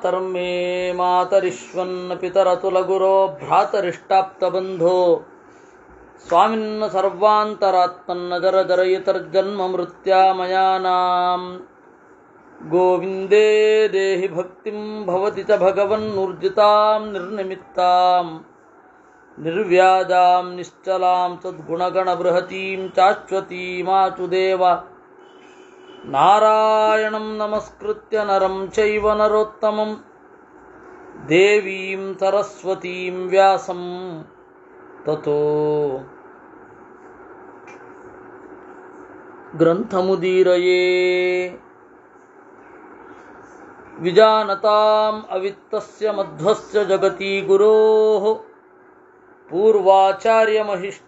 ತರ್ಮೇ ಮಾತರಿಶ್ವನ್ನ ಪಿತರತುಲಗುರೋ ಭ್ರಾತರಿಷ್ಟಾಪ್ತಬಂಧೋ ಸ್ವಾಮಿನ್ನ ಸರ್ವಾಂತರಾತ್ಮನ್ನ ಜರ ಜರಯಿತರ್ಜನ್ಮ ಮೃತ್ಯಾಮಯಾನಾಂ ಗೋವಿಂದೇ ದೇಹಿ ಭಕ್ತಿಂ ಭವತಿ ಚ ಭಗವನ್ನೂರ್ಜಿತಾಂ ನಿರ್ನಿಮಿತ್ತಾಂ ನಿರ್ವ್ಯಾಜಾಂ ನಿಶ್ಚಲಾಂ ಸದ್ಗುಣಗಣ ಬೃಹತೀಂ ಚಾಶ್ವತೀಮಾಚುದೇವ ನಾರಾಯಣಂ ನಮಸ್ಕೃತ್ಯ ನರಂ ಚೈವ ನರೋತ್ತಮಂ ದೇವೀಂ ಸರಸ್ವತೀಂ ವ್ಯಾಸಂ ತತೋ ಗ್ರಂಥಮುದೀರಯೇ ವಿಜಾನತಾಂ ಅವಿತ್ತಸ್ಯ ಮಧ್ವಸ್ಯ ಜಗತಿ ಗುರೋಃ ಪೂರ್ವಾಚಾರ್ಯಮಹಿಷ್ಠಾನಾಂ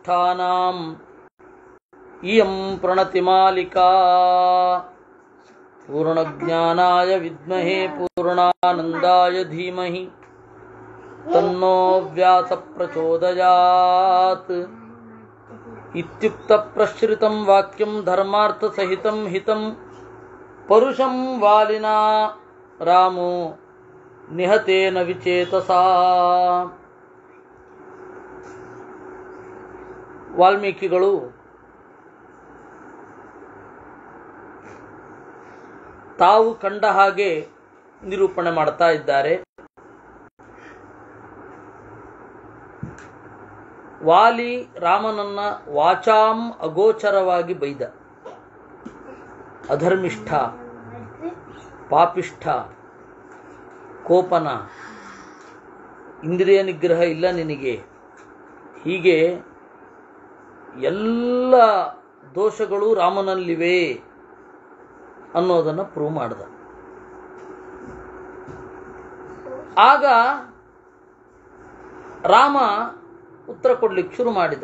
ಇಯಂ ಪ್ರಣತಿಮಾಲಿಕಾ ಪೂರ್ಣಜ್ಞಾನಾಯ ವಿದ್ಮಹೇ ಪೂರ್ಣಾನಂದಾಯ ಧೀಮಹಿ ತನ್ನೋ ವ್ಯಾಸ ಪ್ರಚೋದಯಾತ್ ಇತ್ಯುಕ್ತ ಪ್ರಶ್ರಿತಂ ವಾಕ್ಯಂ ಧರ್ಮಾರ್ಥ ಸಹಿತಂ ಹಿತಂ ಪರುಷಂ ವಾಲಿನಾ ರಾಮೋ ನಿಹತೇನ ವಿಚೇತಸಾ. ವಾಲ್ಮೀಕಿಗಳು ತಾವು ಕಂಡ ಹಾಗೆ ನಿರೂಪಣೆ ಮಾಡ್ತಾ ಇದ್ದಾರೆ. ವಾಲಿ ರಾಮನನ್ನ ವಾಚಾಂ ಅಗೋಚರವಾಗಿ ಬೈದ, ಅಧರ್ಮಿಷ್ಠ, ಪಾಪಿಷ್ಠ, ಕೋಪನ, ಇಂದ್ರಿಯ ನಿಗ್ರಹ ಇಲ್ಲ ನಿನಗೆ, ಹೀಗೆ ಎಲ್ಲ ದೋಷಗಳು ರಾಮನಲ್ಲಿವೆ ಅನ್ನೋದನ್ನು ಪ್ರೂವ್ ಮಾಡಿದ. ಆಗ ರಾಮ ಉತ್ತರ ಕೊಡ್ಲಿಕ್ಕೆ ಶುರು ಮಾಡಿದ.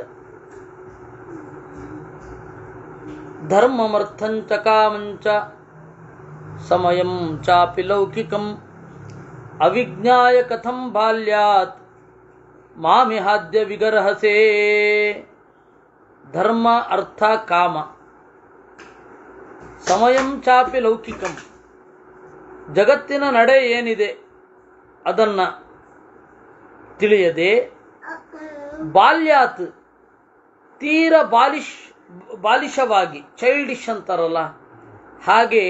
ಧರ್ಮಮರ್ಥಂಚ ಕಾಮಂಚ ಸಮಯಂ ಚಾಪಿ ಲೌಕಿಕಂ ಅವಿಜ್ಞಾಯ ಕಥಂ ಬಾಲ್ಯಾತ್ ಮಾಮಿಹಾದ್ಯ ವಿಗರ್ಹಸೇ. ಧರ್ಮ ಅರ್ಥ ಕಾಮ, ಸಮಯಂ ಚಾಪಿ ಲೌಕಿಕಂ, ಜಗತ್ತಿನ ನಡೆ ಏನಿದೆ ಅದನ್ನ ತಿಳಿಯದೆ, ಬಾಲ್ಯಾತ್ ತೀರ ಬಾಲಿಶವಾಗಿ, ಚೈಲ್ಡಿಶ್ ಅಂತಾರಲ್ಲ ಹಾಗೆ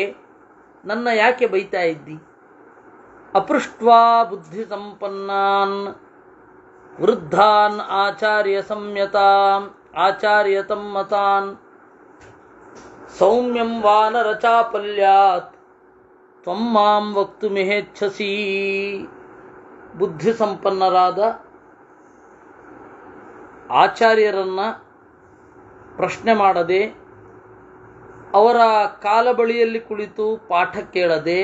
ನನ್ನ ಯಾಕೆ ಬೈತಾ ಇದ್ದಿ. ಅಪೃಷ್ಟ್ವಾ ಬುದ್ಧಿ ಸಂಪನ್ನಾನ್ ವೃದ್ಧಾನ್ ಆಚಾರ್ಯತಂ ಮತಾನ್ ಸೌಮ್ಯಂ ವಾನರ ಚಾಪಲ್ಯಾತ್ ತ್ವಂ ಮಾಂ ವಕ್ತುಮಿಹೇಚ್ಛಸಿ. ಬುದ್ಧಿ ಸಂಪನ್ನರಾದ ಆಚಾರ್ಯರನ್ನ ಪ್ರಶ್ನೆ ಮಾಡದೆ, ಅವರ ಕಾಲ ಬಳಿಯಲ್ಲಿ ಕುಳಿತು ಪಾಠ ಕೇಳದೆ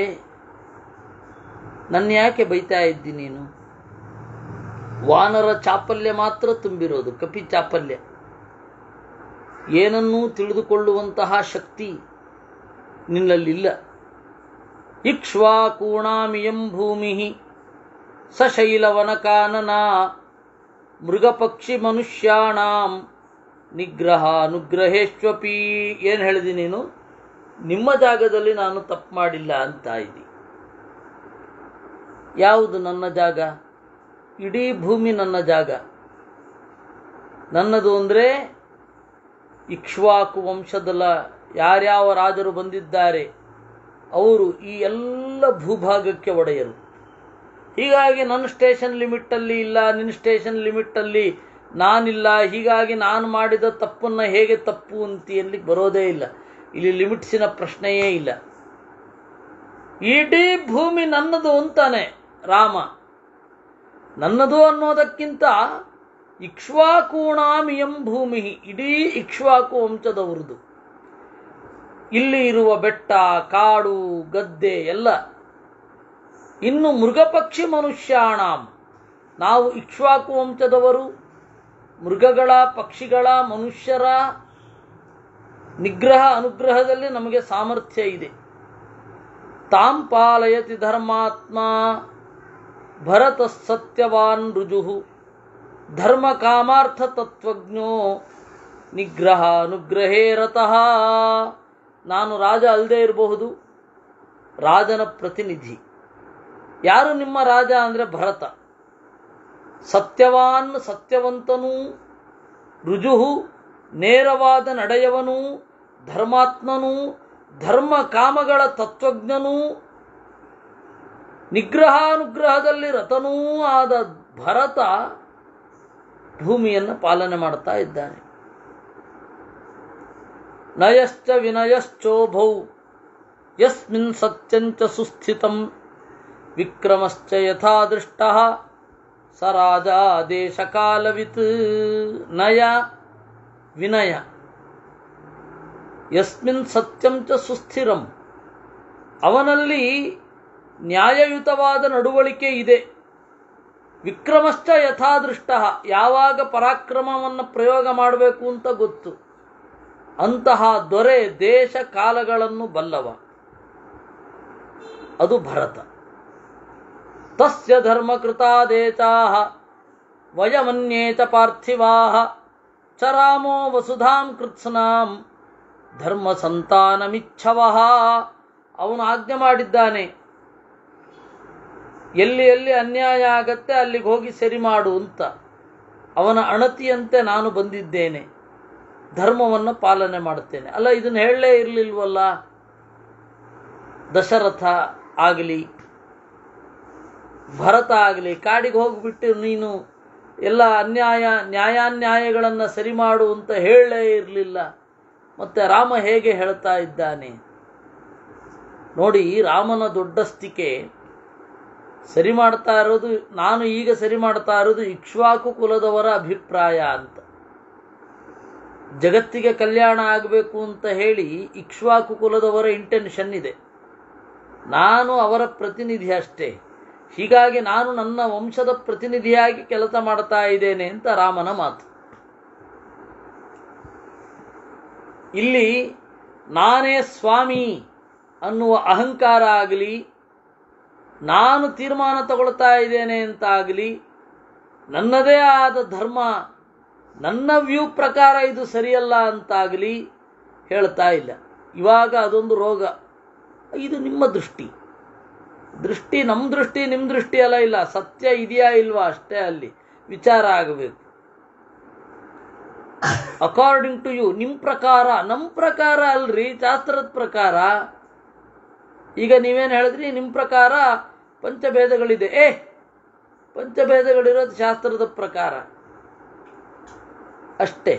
ನನ್ನ ಯಾಕೆ ಬೈತಾ ಇದ್ದಿ ನೀನು. ವಾನರ ಚಾಪಲ್ಯ ಮಾತ್ರ ತುಂಬಿರೋದು, ಕಪಿ ಚಾಪಲ್ಯ, ಏನನ್ನೂ ತಿಳಿದುಕೊಳ್ಳುವಂತಹ ಶಕ್ತಿ ನಿನ್ನಲ್ಲಿಲ್ಲ. ಇಕ್ಷ್ವಾಕೂಣಾಮಿಯಂ ಭೂಮಿ ಸಶೈಲವನಕಾನನ ಮೃಗಪಕ್ಷಿ ಮನುಷ್ಯಾಣಾಂ ನಿಗ್ರಹ ಅನುಗ್ರಹೇಶ್ವಪಿ. ಏನು ಹೇಳಿದಿ ನೀನು, ನಿಮ್ಮ ಜಾಗದಲ್ಲಿ ನಾನು ತಪ್ಪು ಮಾಡಿಲ್ಲ ಅಂತ ಇದ್ದಿ. ಯಾವುದು ನನ್ನ ಜಾಗ? ಇಡೀ ಭೂಮಿ ನನ್ನ ಜಾಗ. ನನ್ನದು ಅಂದರೆ ಇಕ್ಷ್ವಾಕು ವಂಶದಲ್ಲ, ಯಾರ್ಯಾವ ರಾಜರು ಬಂದಿದ್ದಾರೆ ಅವರು ಈ ಎಲ್ಲ ಭೂಭಾಗಕ್ಕೆ ಒಡೆಯರು. ಹೀಗಾಗಿ ನನ್ನ ಸ್ಟೇಷನ್ ಲಿಮಿಟ್ಟಲ್ಲಿ ಇಲ್ಲ, ನಿನ್ನ ಸ್ಟೇಷನ್ ಲಿಮಿಟ್ಟಲ್ಲಿ ನಾನಿಲ್ಲ. ಹೀಗಾಗಿ ನಾನು ಮಾಡಿದ ತಪ್ಪನ್ನು ಹೇಗೆ ತಪ್ಪು ಅಂತೀಯಲ್ಲಿಗೆ ಬರೋದೇ ಇಲ್ಲ. ಇಲ್ಲಿ ಲಿಮಿಟ್ಸಿನ ಪ್ರಶ್ನೆಯೇ ಇಲ್ಲ. ಇಡೀ ಭೂಮಿ ನನ್ನದು ಅಂತಾನೆ ರಾಮ. ನನ್ನದು ಅನ್ನೋದಕ್ಕಿಂತ ಇಕ್ಷ್ವಾಕೂಣಾಮಿಯಂ ಭೂಮಿ, ಇಡೀ ಇಕ್ಷ್ವಾಕು ವಂಶದವರದು. ಇಲ್ಲಿ ಇರುವ ಬೆಟ್ಟ, ಕಾಡು, ಗದ್ದೆ ಎಲ್ಲ. ಇನ್ನು ಮೃಗಪಕ್ಷಿ ಮನುಷ್ಯಾಣಾಂ, ನಾವು ಇಕ್ಷ್ವಾಕು ವಂಶದವರು. ಮೃಗಗಳ, ಪಕ್ಷಿಗಳ, ಮನುಷ್ಯರ ನಿಗ್ರಹ ಅನುಗ್ರಹದಲ್ಲಿ ನಮಗೆ ಸಾಮರ್ಥ್ಯ ಇದೆ. ತಾಂ ಪಾಲಯತಿ ಧರ್ಮಾತ್ಮ ಭರತ ಸತ್ಯವಾನ್ ರುಜುಹು ಧರ್ಮ ಕಾಮಾರ್ಥ ತತ್ವಜ್ಞೋ ನಿಗ್ರಹ ಅನುಗ್ರಹೇ ರತಃ. ನಾನು ರಾಜ ಅಲ್ಲದೆ ಇರಬಹುದು, ರಾಜನ ಪ್ರತಿನಿಧಿ. ಯಾರು ನಿಮ್ಮ ರಾಜ ಅಂದರೆ ಭರತ. ಸತ್ಯವಾನ್, ಸತ್ಯವಂತನೂ, ರುಜುಹು, ನೇರವಾದ ನಡೆಯವನೂ, ಧರ್ಮಾತ್ಮನೂ, ಧರ್ಮ ಕಾಮಗಳ ತತ್ವಜ್ಞನೂ, ನಿಗ್ರಹಾನುಗ್ರಹದಲ್ಲಿ ರತನೂ ಆದ ಭರತ ಭೂಮಿಯನ್ನು ಪಾಲನೆ ಮಾಡ್ತಾ ಇದ್ದಾನೆ. ನಯಶ್ಚ ವಿನಯಶ್ಚೋಭೌ ಯಸ್ಮಿನ್ ಸತ್ಯಂಚ ಸುಸ್ಥಿತಂ ವಿಕ್ರಮಶ್ಚ ಯಥಾ ದೃಷ್ಟಃ ಸ ರಾಜ ದೇಶಕಾಲವಿತ್. ನಯ ವಿನಯ, ಯಸ್ಮಿನ್ ಸತ್ಯಂ ಚ ಸುಸ್ಥಿರಂ, ಅವನಲ್ಲಿ ನ್ಯಾಯಯುತವಾದ ನಡವಳಿಕೆ ಇದೆ. ವಿಕ್ರಮಶ್ಚ ಯಥಾದೃಷ್ಟ, ಯಾವಾಗ ಪರಾಕ್ರಮವನ್ನು ಪ್ರಯೋಗ ಮಾಡಬೇಕು ಅಂತ ಗೊತ್ತು. ಅಂತಹ ದೊರೆ ದೇಶ ಕಾಲಗಳನ್ನು ಬಲ್ಲವ, ಅದು ಭರತ. ತಸ್ಯ ಧರ್ಮಕೃತಾದೇಚಾಃ ವಯಮನ್ಯೇತ ಪಾರ್ಥಿವಾಃ ಚರಾಮೋ ವಸುಧಾಂ ಕೃತ್ಸ್ನಾಂ ಧರ್ಮ ಸಂತಾನಮಿಚ್ಛವಃ. ಅವನು ಆಜ್ಞೆ ಮಾಡಿದ್ದಾನೆ, ಎಲ್ಲಿ ಎಲ್ಲಿ ಅನ್ಯಾಯ ಆಗತ್ತೆ ಅಲ್ಲಿಗೆ ಹೋಗಿ ಸರಿ ಮಾಡು ಅಂತ. ಅವನ ಅಣತಿಯಂತೆ ನಾನು ಬಂದಿದ್ದೇನೆ, ಧರ್ಮವನ್ನು ಪಾಲನೆ ಮಾಡುತ್ತೇನೆ. ಅಲ್ಲ, ಇದನ್ನು ಹೇಳಲೇ ಇರಲಿಲ್ವಲ್ಲ ದಶರಥ ಆಗಲಿ ಭರತ ಆಗಲಿ. ಕಾಡಿಗೆ ಹೋಗ್ಬಿಟ್ಟು ನೀನು ಎಲ್ಲ ನ್ಯಾಯಾನ್ಯಾಯಗಳನ್ನು ಸರಿ ಮಾಡು ಅಂತ ಹೇಳಲೇ ಇರಲಿಲ್ಲ. ಮತ್ತೆ ರಾಮ ಹೇಗೆ ಹೇಳ್ತಾ ಇದ್ದಾನೆ ನೋಡಿ. ರಾಮನ ದೊಡ್ಡಸ್ತಿಕೆ ಸರಿ ಮಾಡ್ತಾ ಇರೋದು, ನಾನು ಈಗ ಸರಿ ಮಾಡ್ತಾ ಇರೋದು ಇಕ್ಷ್ವಾಕು ಕುಲದವರ ಅಭಿಪ್ರಾಯ ಅಂತ. ಜಗತ್ತಿಗೆ ಕಲ್ಯಾಣ ಆಗಬೇಕು ಅಂತ ಹೇಳಿ ಇಕ್ಷ್ವಾಕು ಕುಲದವರ ಇಂಟೆನ್ಷನ್ ಇದೆ. ನಾನು ಅವರ ಪ್ರತಿನಿಧಿ ಅಷ್ಟೇ. ಹೀಗಾಗಿ ನಾನು ನನ್ನ ವಂಶದ ಪ್ರತಿನಿಧಿಯಾಗಿ ಕೆಲಸ ಮಾಡ್ತಾ ಇದ್ದೇನೆ ಅಂತ ರಾಮನ ಮಾತು. ಇಲ್ಲಿ ನಾನೇ ಸ್ವಾಮಿ ಅನ್ನುವ ಅಹಂಕಾರ ಆಗಲಿ, ನಾನು ತೀರ್ಮಾನ ತಗೊಳ್ತಾ ಇದ್ದೇನೆ ಅಂತ ಆಗಲಿ, ನನ್ನದೇ ಆದ ಧರ್ಮ, ನನ್ನ ವ್ಯೂ ಪ್ರಕಾರ ಇದು ಸರಿಯಲ್ಲ ಅಂತಾಗಲಿ ಹೇಳ್ತಾ ಇಲ್ಲ. ಇವಾಗ ಅದೊಂದು ರೋಗ. ಇದು ನಿಮ್ಮ ದೃಷ್ಟಿ, ನಮ್ಮ ದೃಷ್ಟಿ ನಿಮ್ಮ ದೃಷ್ಟಿ ಅಲ್ಲ. ಇಲ್ಲ, ಸತ್ಯ ಇದೆಯಾ ಇಲ್ವಾ ಅಷ್ಟೇ ಅಲ್ಲಿ ವಿಚಾರ ಆಗಬೇಕು. ಅಕಾರ್ಡಿಂಗ್ ಟು ಯು, ನಿಮ್ಮ ಪ್ರಕಾರ. ನಮ್ಮ ಪ್ರಕಾರ ಅಲ್ರಿ, ಶಾಸ್ತ್ರದ ಪ್ರಕಾರ. ಈಗ ನೀವೇನು ಹೇಳಿದ್ರಿ, ನಿಮ್ಮ ಪ್ರಕಾರ ಪಂಚಭೇದಗಳಿದೆ. ಪಂಚಭೇದಗಳಿರೋದು ಶಾಸ್ತ್ರದ ಪ್ರಕಾರ ಅಷ್ಟೇ.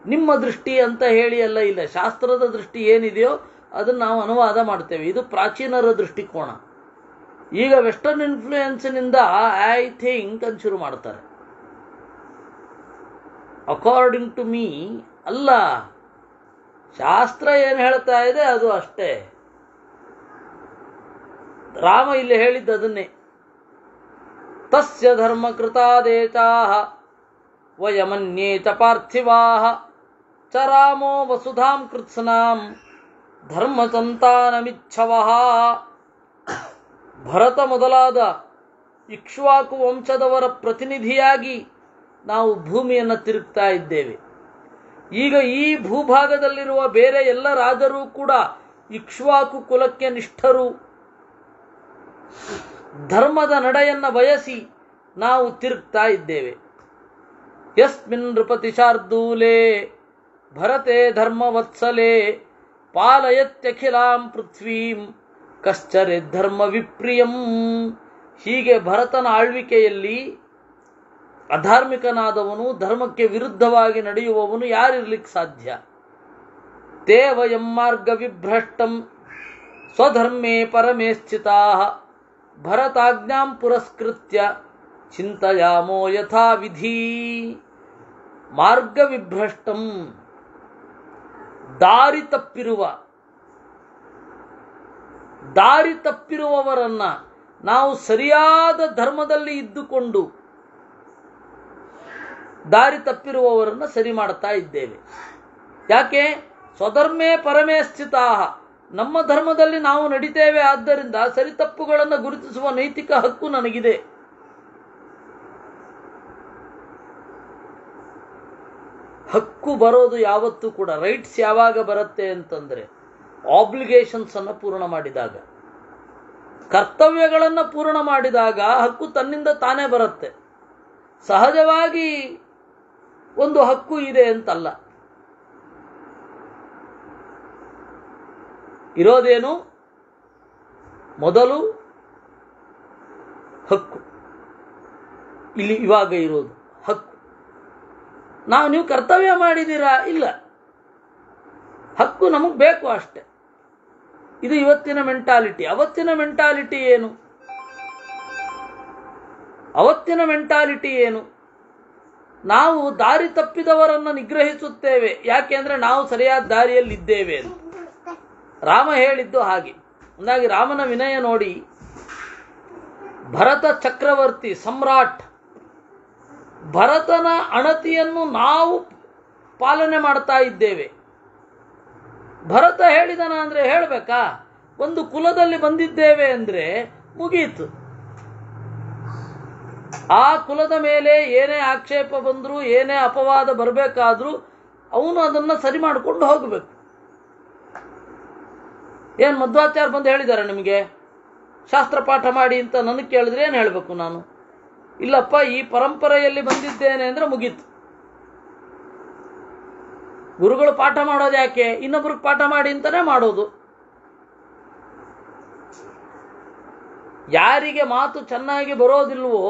ನಿಮ್ಮ ದೃಷ್ಟಿ ಅಂತ ಹೇಳಿ ಅಲ್ಲ. ಇಲ್ಲ, ಶಾಸ್ತ್ರದ ದೃಷ್ಟಿ ಏನಿದೆಯೋ ಅದನ್ನು ನಾವು ಅನುವಾದ ಮಾಡ್ತೇವೆ. ಇದು ಪ್ರಾಚೀನರ ದೃಷ್ಟಿಕೋನ. ಈಗ ವೆಸ್ಟರ್ನ್ ಇನ್ಫ್ಲೂಯೆನ್ಸ್ನಿಂದ ಐ ಥಿಂಕ್ ಅಂತ ಶುರು ಮಾಡ್ತಾರೆ. ಅಕಾರ್ಡಿಂಗ್ ಟು ಮೀ ಅಲ್ಲ, ಶಾಸ್ತ್ರ ಏನು ಹೇಳ್ತಾ ಇದೆ ಅದು ಅಷ್ಟೇ. ರಾಮ ಇಲ್ಲಿ ಹೇಳಿದ್ದು ಅದನ್ನೇ. ತಸ್ಯ ಧರ್ಮಕೃತಾದೇಚಾಃ ವಯಮನ್ಯೇತ ಪಾರ್ಥಿವಾಃ ಚರಾಮೋ ವಸುಧಾಂ ಕೃತ್ಸ್ನಾಂ ಧರ್ಮ ಸಂತಾನಮಿಚ್ಛವಃ. ಭರತ ಮೊದಲಾದ ಇಕ್ಷ್ವಾಕು ವಂಶದವರ ಪ್ರತಿನಿಧಿಯಾಗಿ ನಾವು ಭೂಮಿಯನ್ನು ತಿರುಗ್ತಾ ಇದ್ದೇವೆ. ಈಗ ಈ ಭೂಭಾಗದಲ್ಲಿರುವ ಬೇರೆ ಎಲ್ಲ ರಾಜರು ಕೂಡ ಇಕ್ಷ್ವಾಕು ಕುಲಕ್ಕೆ ನಿಷ್ಠರು. ಧರ್ಮದ ನಡೆಯನ್ನು ಬಯಸಿ ನಾವು ತಿರುಗ್ತಾ ಇದ್ದೇವೆ. ಯಸ್ಮಿನ್ ನೃಪತಿ ಶಾರ್ದೂಲೇ ಭರತೆ ಧರ್ಮವತ್ಸಲೇ ಪಾಲಯತ್ಯಖಿಲಾಂ ಪೃಥ್ವೀಂ ಕಶ್ಚರೆ ಧರ್ಮ ವಿಪ್ರಿಯಂ. ಹೀಗೆ ಭರತನ ಆಳ್ವಿಕೆಯಲ್ಲಿ ಅಧಾರ್ಮಿಕನಾದವನು, ಧರ್ಮಕ್ಕೆ ವಿರುದ್ಧವಾಗಿ ನಡೆಯುವವನು ಯಾರಿರ್ಲಿಕ್ಕೆ ಸಾಧ್ಯ? ತೇ ವಯಂ ಮಾರ್ಗ ವಿಭ್ರಷ್ಟಂ ಸ್ವಧರ್ಮೇ ಪರಮೇ ಸ್ಥಿತಾಃ ಭರತಾಜ್ಞಾಂ ಪುರಸ್ಕೃತ್ಯ ಚಿಂತಯಾಮೋ ಯಥಾ ವಿಧಿ. ಮಾರ್ಗ ವಿಭ್ರಷ್ಟಂ, ದಾರಿ ತಪ್ಪಿರುವವರನ್ನ ನಾವು ಸರಿಯಾದ ಧರ್ಮದಲ್ಲಿ ಇದ್ದುಕೊಂಡು ದಾರಿ ತಪ್ಪಿರುವವರನ್ನು ಸರಿ ಮಾಡ್ತಾ ಇದ್ದೇವೆ. ಯಾಕೆ? ಸ್ವಧರ್ಮೇ ಪರಮೇ ಸ್ಥಿತಾಃ, ನಮ್ಮ ಧರ್ಮದಲ್ಲಿ ನಾವು ನಡಿತೇವೆ. ಆದ್ದರಿಂದ ಸರಿ ತಪ್ಪುಗಳನ್ನು ಗುರುತಿಸುವ ನೈತಿಕ ಹಕ್ಕು ನನಗಿದೆ. ಹಕ್ಕು ಬರೋದು ಯಾವತ್ತೂ ಕೂಡ, ರೈಟ್ಸ್ ಯಾವಾಗ ಬರುತ್ತೆ ಅಂತಂದ್ರೆ ಆಬ್ಲಿಗೇಷನ್ಸ್ ಅನ್ನು ಪೂರ್ಣ ಮಾಡಿದಾಗ. ಕರ್ತವ್ಯಗಳನ್ನು ಪೂರ್ಣ ಮಾಡಿದಾಗ ಹಕ್ಕು ತನ್ನಿಂದ ತಾನೇ ಬರುತ್ತೆ. ಸಹಜವಾಗಿ ಒಂದು ಹಕ್ಕು ಇದೆ ಅಂತಲ್ಲ. ಇರೋದೇನು? ಮೊದಲು ಹಕ್ಕು. ಇಲ್ಲಿ ಇವಾಗ ಇರೋದು ಹಕ್ಕು. ನೀವು ಕರ್ತವ್ಯ ಮಾಡಿದ್ದೀರಾ? ಇಲ್ಲ, ಹಕ್ಕು ನಮಗೆ ಬೇಕು ಅಷ್ಟೆ. ಇದು ಇವತ್ತಿನ ಮೆಂಟಾಲಿಟಿ. ಅವತ್ತಿನ ಮೆಂಟಾಲಿಟಿ ಏನು? ಅವತ್ತಿನ ಮೆಂಟಾಲಿಟಿ ಏನು? ನಾವು ದಾರಿ ತಪ್ಪಿದವರನ್ನು ನಿಗ್ರಹಿಸುತ್ತೇವೆ. ಯಾಕೆಂದ್ರೆ ನಾವು ಸರಿಯಾದ ದಾರಿಯಲ್ಲಿದ್ದೇವೆ ಅಂತ ರಾಮ ಹೇಳಿದ್ದು ಹಾಗೆ. ಅಂದಾಗಿ ರಾಮನ ವಿನಯ ನೋಡಿ. ಭರತ ಚಕ್ರವರ್ತಿ, ಸಮ್ರಾಟ್, ಭರತನ ಅಣತಿಯನ್ನು ನಾವು ಪಾಲನೆ ಮಾಡ್ತಾ ಇದ್ದೇವೆ. ಭರತ ಹೇಳಿದನ ಅಂದ್ರೆ ಹೇಳಬೇಕಾ? ಒಂದು ಕುಲದಲ್ಲಿ ಬಂದಿದ್ದೇವೆ ಅಂದ್ರೆ ಮುಗೀತು. ಆ ಕುಲದ ಮೇಲೆ ಏನೇ ಆಕ್ಷೇಪ ಬಂದರೂ, ಏನೇ ಅಪವಾದ ಬರಬೇಕಾದ್ರೂ ಅವನು ಅದನ್ನ ಸರಿ ಮಾಡಿಕೊಂಡು ಹೋಗಬೇಕು. ಏನ್ ಮಧ್ವಾಚಾರ್ಯ ಬಂದು ಹೇಳಿದ್ದಾರೆ ನಿಮಗೆ ಶಾಸ್ತ್ರ ಪಾಠ ಮಾಡಿ ಅಂತ ನನಗೆ ಕೇಳಿದ್ರೆ ಏನು ಹೇಳಬೇಕು ನಾನು? ಇಲ್ಲಪ್ಪ, ಈ ಪರಂಪರೆಯಲ್ಲಿ ಬಂದಿದ್ದೇನೆ ಅಂದ್ರೆ ಮುಗೀತು. ಗುರುಗಳು ಪಾಠ ಮಾಡೋದು ಯಾಕೆ? ಇನ್ನೊಬ್ರಿಗೆ ಪಾಠ ಮಾಡಿ ಅಂತಾನೆ ಮಾಡೋದು. ಯಾರಿಗೆ ಮಾತು ಚೆನ್ನಾಗಿ ಬರೋದಿಲ್ವೋ,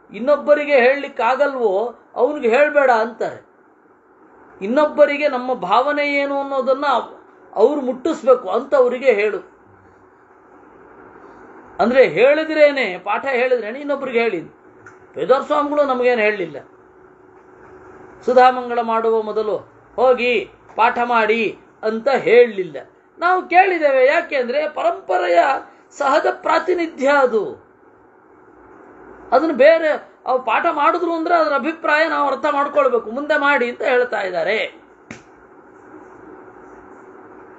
ಇನ್ನೊಬ್ಬರಿಗೆ ಹೇಳಲಿಕ್ಕಾಗಲ್ವೋ ಅವನಿಗೆ ಹೇಳಬೇಡ ಅಂತಾರೆ. ಇನ್ನೊಬ್ಬರಿಗೆ ನಮ್ಮ ಭಾವನೆ ಏನು ಅನ್ನೋದನ್ನ ಅವ್ರು ಮುಟ್ಟಿಸ್ಬೇಕು ಅಂತ ಅವರಿಗೆ ಹೇಳು. ಅಂದ್ರೆ ಹೇಳಿದ್ರೇನೆ, ಪಾಠ ಹೇಳಿದ್ರೇನೆ ಇನ್ನೊಬ್ಬರಿಗೆ ಹೇಳಿ. ವೇದಾರ್ ಸ್ವಾಮಿಗಳು ನಮಗೇನು ಹೇಳಲಿಲ್ಲ. ಸುಧಾಮಂಗಳ ಮಾಡುವ ಮೊದಲು ಹೋಗಿ ಪಾಠ ಮಾಡಿ ಅಂತ ಹೇಳಲಿಲ್ಲ. ನಾವು ಕೇಳಿದ್ದೇವೆ. ಯಾಕೆ ಅಂದ್ರೆ ಪರಂಪರೆಯ ಸಹಜ ಪ್ರಾತಿನಿಧ್ಯ ಅದು. ಅದನ್ನು ಬೇರೆ ಅವು ಪಾಠ ಮಾಡಿದ್ರು ಅಂದ್ರೆ ಅದರ ಅಭಿಪ್ರಾಯ ನಾವು ಅರ್ಥ ಮಾಡ್ಕೊಳ್ಬೇಕು. ಮುಂದೆ ಮಾಡಿ ಅಂತ ಹೇಳ್ತಾ ಇದ್ದಾರೆ.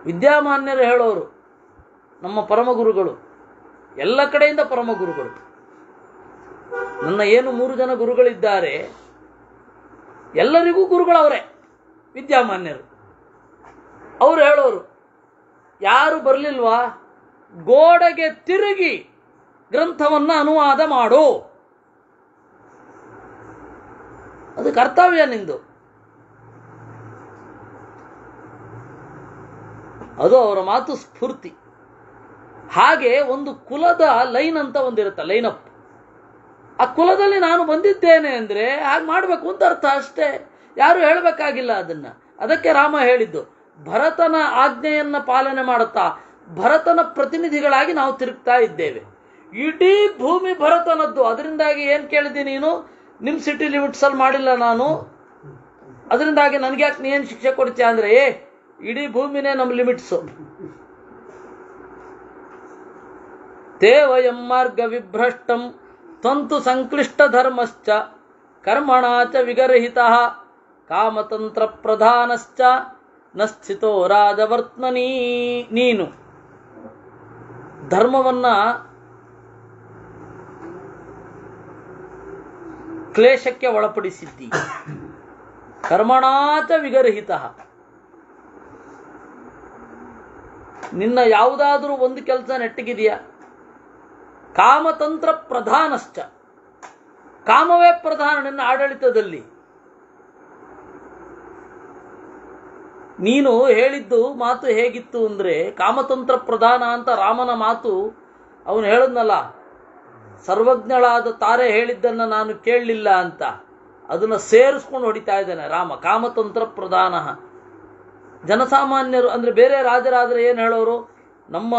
ವಿದ್ಯಾಮಾನ್ಯರು ಹೇಳೋರು ನಮ್ಮ ಪರಮಗುರುಗಳು, ಎಲ್ಲ ಕಡೆಯಿಂದ ಪರಮಗುರುಗಳು. ನನ್ನ ಏನು 3 ಜನ ಗುರುಗಳಿದ್ದಾರೆ, ಎಲ್ಲರಿಗೂ ಗುರುಗಳವರೇ ವಿದ್ಯಾಮಾನ್ಯರು. ಅವರು ಹೇಳೋರು, ಯಾರು ಬರಲಿಲ್ವಾ ಗೋಡೆಗೆ ತಿರುಗಿ ಗ್ರಂಥವನ್ನ ಅನುವಾದ ಮಾಡು, ಅದು ಕರ್ತವ್ಯ ನಿಂದು. ಅದು ಅವರ ಮಾತು ಸ್ಫೂರ್ತಿ. ಹಾಗೆ ಒಂದು ಕುಲದ ಲೈನ್ ಅಂತ ಒಂದಿರುತ್ತೆ, ಲೈನಪ್. ಆ ಕುಲದಲ್ಲಿ ನಾನು ಬಂದಿದ್ದೇನೆ ಅಂದ್ರೆ ಹಾಗೆ ಮಾಡಬೇಕು ಅಂತ ಅರ್ಥ ಅಷ್ಟೇ. ಯಾರು ಹೇಳಬೇಕಾಗಿಲ್ಲ ಅದನ್ನ. ಅದಕ್ಕೆ ರಾಮ ಹೇಳಿದ್ದು, ಭರತನ ಆಜ್ಞೆಯನ್ನ ಪಾಲನೆ ಮಾಡುತ್ತಾ ಭರತನ ಪ್ರತಿನಿಧಿಗಳಾಗಿ ನಾವು ತಿರುಗ್ತಾ ಇದ್ದೇವೆ. ಇಡೀ ಭೂಮಿ ಭರತನದ್ದು. ಅದರಿಂದಾಗಿ ಏನ್ ಕೇಳಿದ್ದೀನಿ ನೀನು? ನಿಮ್ ಸಿಟಿ ಲಿಮಿಟ್ಸ್ ಅಲ್ಲಿ ಮಾಡಿಲ್ಲ ನಾನು, ಅದರಿಂದಾಗಿ ನನ್ಗೆ ಯಾಕೆ ನೀನ್ ಶಿಕ್ಷೆ ಕೊಡ್ತೀಯ ಅಂದ್ರೆ, ಇಡೀ ಭೂಮಿನೇ ನಮ್ಮ ಲಿಮಿಟ್ಸು. ತೇ ವಯಂ ಮಾರ್ಗ ವಿಭ್ರಷ್ಟಂ ತ್ವಂತು ಸಂಕ್ಲಿಷ್ಟ ಧರ್ಮಶ್ಚ ಕರ್ಮಣಾಚ ವಿಗರ್ಹಿತಃ ಕಾಮತಂತ್ರ ಪ್ರಧಾನಶ್ಚ ನ ಸ್ಥಿತೋ ರಾಜವರ್ತ್ಮನಿ. ನೀನು ಧರ್ಮವನ್ನ ಕ್ಲೇಶಕ್ಕೆ ಒಳಪಡಿಸಿದ್ದಿ. ಕರ್ಮಣಾಚ ವಿಗರ್ಹಿತಃ. ನಿನ್ನ ಯಾವುದಾದ್ರೂ ಒಂದು ಕೆಲಸ ನೆಟ್ಟಗಿದೆಯಾ? ಕಾಮತಂತ್ರ ಪ್ರಧಾನಶ್ಚ. ಕಾಮವೇ ಪ್ರಧಾನ ನಿನ್ನ ಆಡಳಿತದಲ್ಲಿ. ನೀನು ಹೇಳಿದ್ದು ಮಾತು ಹೇಗಿತ್ತು ಅಂದ್ರೆ, ಕಾಮತಂತ್ರ ಪ್ರಧಾನ ಅಂತ ರಾಮನ ಮಾತು. ಅವನು ಹೇಳದ್ನಲ್ಲ, ಸರ್ವಜ್ಞಳಾದ ತಾರೆ ಹೇಳಿದ್ದನ್ನ ನಾನು ಕೇಳಲಿಲ್ಲ ಅಂತ. ಅದನ್ನ ಸೇರಿಸ್ಕೊಂಡು ಹೊಡಿತಾ ಇದ್ದಾನೆ ರಾಮ. ಕಾಮತಂತ್ರ ಪ್ರಧಾನ. ಜನಸಾಮಾನ್ಯರು ಅಂದ್ರೆ ಬೇರೆ ರಾಜರಾದ್ರೆ ಏನ್ ಹೇಳೋರು? ನಮ್ಮ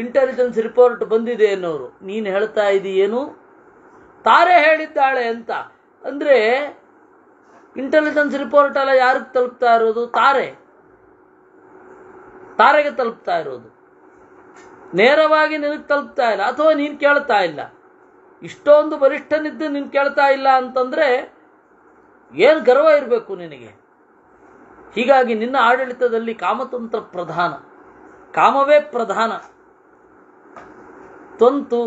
ಇಂಟೆಲಿಜೆನ್ಸ್ ರಿಪೋರ್ಟ್ ಬಂದಿದೆ ಅನ್ನೋರು. ನೀನು ಹೇಳ್ತಾ ಇದೀಯೇನು? ತಾರೆ ಹೇಳಿದ್ದಾಳೆ ಅಂತ ಅಂದ್ರೆ ಇಂಟೆಲಿಜೆನ್ಸ್ ರಿಪೋರ್ಟ್ ಎಲ್ಲ ಯಾರಿಗೆ ತಲುಪ್ತಾ ಇರೋದು? ತಾರೆಗೆ ತಲುಪ್ತಾ ಇರೋದು. ನೇರವಾಗಿ ನಿನಗೆ ತಲುಪ್ತಾ ಇಲ್ಲ, ಅಥವಾ ನೀನು ಕೇಳ್ತಾ ಇಲ್ಲ. ಇಷ್ಟೊಂದು ವರಿಷ್ಠನಿದ್ದು ನೀನು ಕೇಳ್ತಾ ಇಲ್ಲ ಅಂತಂದ್ರೆ ಏನು ಗರ್ವ ಇರಬೇಕು ನಿನಗೆ. ಹೀಗಾಗಿ ನಿನ್ನ ಆಡಳಿತದಲ್ಲಿ ಕಾಮತಂತ್ರ ಪ್ರಧಾನ, ಕಾಮವೇ ಪ್ರಧಾನ. ತ್ವಂತು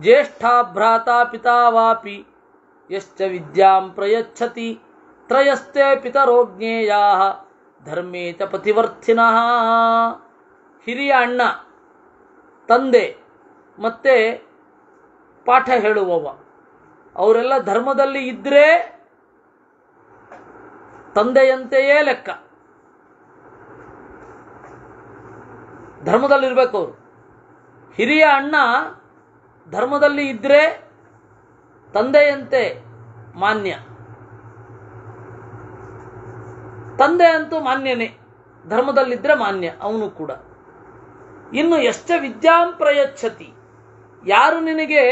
ಜ್ಯೇಷ್ಠ ಭ್ರಾತ ಪಿತಾ ವಾಪಿ ಯಶ್ಚ ವಿದ್ಯಾಂ ಪ್ರಯಚ್ಛತಿ ತ್ರಯಸ್ತೆ ಪಿತರೋ ಜ್ಞೇಯಾಃ ಧರ್ಮೇ ಚ ಪತಿವರ್ತಿನಃ. ಹಿರಿಯ ಅಣ್ಣ, ತಂದೆ ಮತ್ತೆ ಪಾಠ ಹೇಳುವವ ಅವರೆಲ್ಲ ಧರ್ಮದಲ್ಲಿ ಇದ್ರೆ ತಂದೆಯಂತೆಯೇ ಲೆಕ್ಕ. ಧರ್ಮದಲ್ಲಿರ್ಬೇಕು ಅವರು. ಹಿರಿಯ ಅಣ್ಣ ಧರ್ಮದಲ್ಲಿ ಇದ್ರೆ ತಂದೆಯಂತೆ ಮಾನ್ಯ. ತಂದೆ ಅಂತೂ ಮಾನ್ಯನೇ, ಧರ್ಮದಲ್ಲಿದ್ರೆ ಮಾನ್ಯ ಅವನು ಕೂಡ. ಇನ್ನು ಎಷ್ಟ ವಿದ್ಯಾಂ ಪ್ರಯಚ್ಛತಿ, ಯಾರು ನಿನಗೆ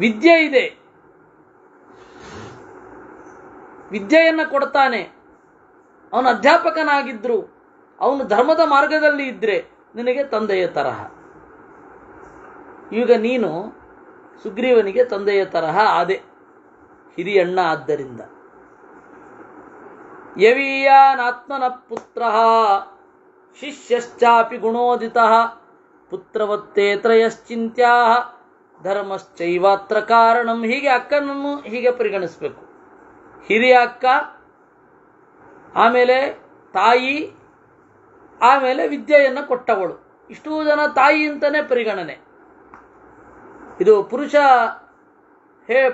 ವಿದ್ಯೆ ಇದೆ, ವಿದ್ಯೆಯನ್ನು ಕೊಡ್ತಾನೆ, ಅವನು ಅಧ್ಯಾಪಕನಾಗಿದ್ರು ಅವನು ಧರ್ಮದ ಮಾರ್ಗದಲ್ಲಿ ಇದ್ರೆ ನಿನಗೆ ತಂದೆಯ ತರಹ. ಈಗ ನೀನು ಸುಗ್ರೀವನಿಗೆ ತಂದೆಯ ತರಹ ಆದೆ, ಹಿರಿಯಣ್ಣ ಆದ್ದರಿಂದ. ಯವೀಯಾನಾತ್ಮನ ಪುತ್ರ ಶಿಷ್ಯಶ್ಚಾಪಿ ಗುಣೋದಿತಃ ಪುತ್ರವತ್ತೇ ತ್ರಯಶ್ಚಿಂತ್ಯಾ ಧರ್ಮಶ್ಚೈವಾತ್ರ ಕಾರಣಂ. ಹೀಗೆ ಅಕ್ಕನನ್ನು ಹೀಗೆ ಪರಿಗಣಿಸಬೇಕು. ಹಿರಿಯ ಅಕ್ಕ, ಆಮೇಲೆ ತಾಯಿ, ಆಮೇಲೆ ವಿದ್ಯೆಯನ್ನು ಕೊಟ್ಟವಳು. ಇಷ್ಟೂ ಜನ ತಾಯಿ ಅಂತಾನೆ ಪರಿಗಣನೆ. ಇದು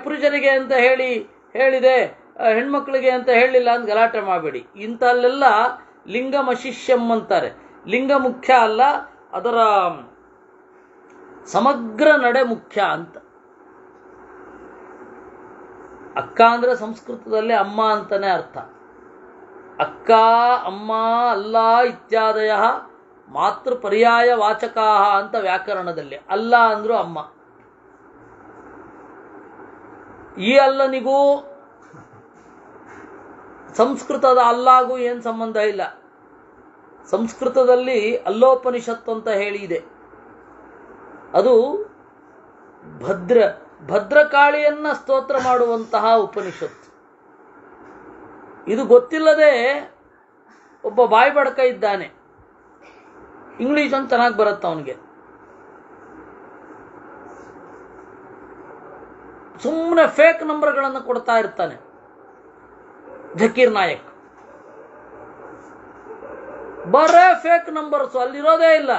ಪುರುಷರಿಗೆ ಅಂತ ಹೇಳಿದೆ, ಹೆಣ್ಮಕ್ಳಿಗೆ ಅಂತ ಹೇಳಿಲ್ಲ ಅಂತ ಗಲಾಟೆ ಮಾಡಬೇಡಿ. ಇಂಥಲ್ಲೆಲ್ಲ ಲಿಂಗಮಶಿಷ್ಯಂ ಅಂತಾರೆ. ಲಿಂಗ ಮುಖ್ಯ ಅಲ್ಲ, ಅದರ ಸಮಗ್ರ ನಡೆ ಮುಖ್ಯ ಅಂತ. ಅಕ್ಕ ಅಂದ್ರೆ ಸಂಸ್ಕೃತದಲ್ಲಿ ಅಮ್ಮ ಅಂತಾನೆ ಅರ್ಥ. ಅಕ್ಕ, ಅಮ್ಮ, ಅಲ್ಲ ಇತ್ಯಾದಯ ಮಾತೃ ಪರ್ಯಾಯ ವಾಚಕಾ ಅಂತ ವ್ಯಾಕರಣದಲ್ಲಿ. ಅಲ್ಲ ಅಂದ್ರು ಅಮ್ಮ. ಈ ಅಲ್ಲನಿಗೂ ಸಂಸ್ಕೃತದ ಅಲ್ಲಾಗೂ ಏನು ಸಂಬಂಧ ಇಲ್ಲ. ಸಂಸ್ಕೃತದಲ್ಲಿ ಅಲ್ಲೋಪನಿಷತ್ತು ಅಂತ ಹೇಳಿ ಇದೆ. ಅದು ಭದ್ರಕಾಳಿಯನ್ನ ಸ್ತೋತ್ರ ಮಾಡುವಂತಹ ಉಪನಿಷತ್ತು. ಇದು ಗೊತ್ತಿಲ್ಲದೆ ಒಬ್ಬ ಬಾಯಿ ಬಡಕ ಇದ್ದಾನೆ, ಇಂಗ್ಲಿಷ್ ಅಂತ ಚೆನ್ನಾಗಿ ಬರುತ್ತೆ ಅವನಿಗೆ. ಸುಮ್ಮನೆ ಫೇಕ್ ನಂಬರ್ಗಳನ್ನು ಕೊಡ್ತಾ ಇರ್ತಾನೆ. ಜಕೀರ್ ನಾಯಕ್ ಬರೇ ಫೇಕ್ ನಂಬರ್ಸ್, ಅಲ್ಲಿರೋದೇ ಇಲ್ಲ.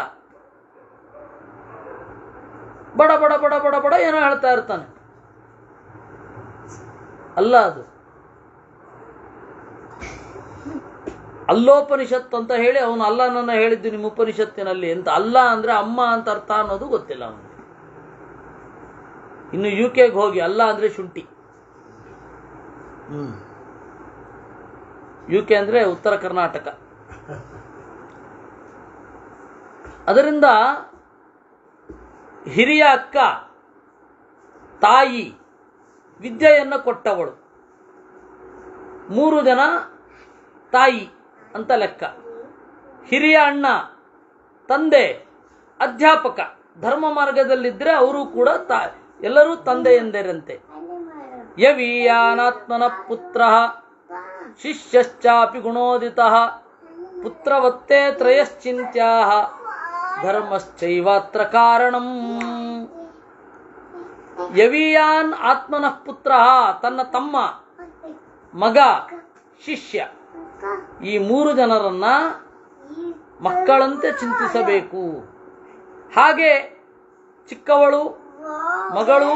ಬಡ ಬಡ ಬಡ ಬಡ ಬಡ ಏನೋ ಹೇಳ್ತಾ ಇರ್ತಾನೆ. ಅಲ್ಲ, ಅದು ಅಲ್ಲೋಪನಿಷತ್ತು ಅಂತ ಹೇಳಿ ಅವನು ಅಲ್ಲನನ್ನ ಹೇಳಿದ್ದು ನಿಮ್ಮ ಉಪನಿಷತ್ತಿನಲ್ಲಿ ಅಂತ. ಅಲ್ಲ ಅಂದ್ರೆ ಅಮ್ಮ ಅಂತ ಅರ್ಥ ಅನ್ನೋದು ಗೊತ್ತಿಲ್ಲ ಅವನಿಗೆ. ಇನ್ನು ಯುಕೆಗೆ ಹೋಗಿ ಅಲ್ಲ ಅಂದ್ರೆ ಶುಂಠಿ. ಯುಕೆ ಅಂದ್ರೆ ಉತ್ತರ ಕರ್ನಾಟಕ. ಅದರಿಂದ ಹಿರಿಯ ಅಕ್ಕ, ತಾಯಿ, ವಿದ್ಯೆಯನ್ನು ಕೊಟ್ಟವಳು, 3 ಜನ ತಾಯಿ ಅಂತ ಲೆಕ್ಕ. ಹಿರಿಯ ಅಣ್ಣ, ತಂದೆ, ಅಧ್ಯಾಪಕ, ಧರ್ಮ ಮಾರ್ಗದಲ್ಲಿದ್ದರೆ ಅವರು ಕೂಡ ಎಲ್ಲರೂ ತಂದೆ ಎಂದರಂತೆ. ಯವೀಯಾನಾತ್ಮನ ಪುತ್ರ ಶಿಷ್ಯಶ್ಚಾಪಿ ಗುಣೋದಿತಃ ಪುತ್ರವತ್ತೇ ತ್ರಯಶ್ಚಿಂತ್ಯಾ ಧರ್ಮಶ್ಚೈವಾತ್ರ ಕಾರಣಂ. ಯವೀಯಾನ್ ಆತ್ಮನಃ ಪುತ್ರ, ತನ್ನ ತಮ್ಮ, ಮಗ, ಶಿಷ್ಯ, ಈ 3 ಜನರನ್ನ ಮಕ್ಕಳಂತೆ ಚಿಂತಿಸಬೇಕು. ಹಾಗೆ ಚಿಕ್ಕವಳು, ಮಗಳು,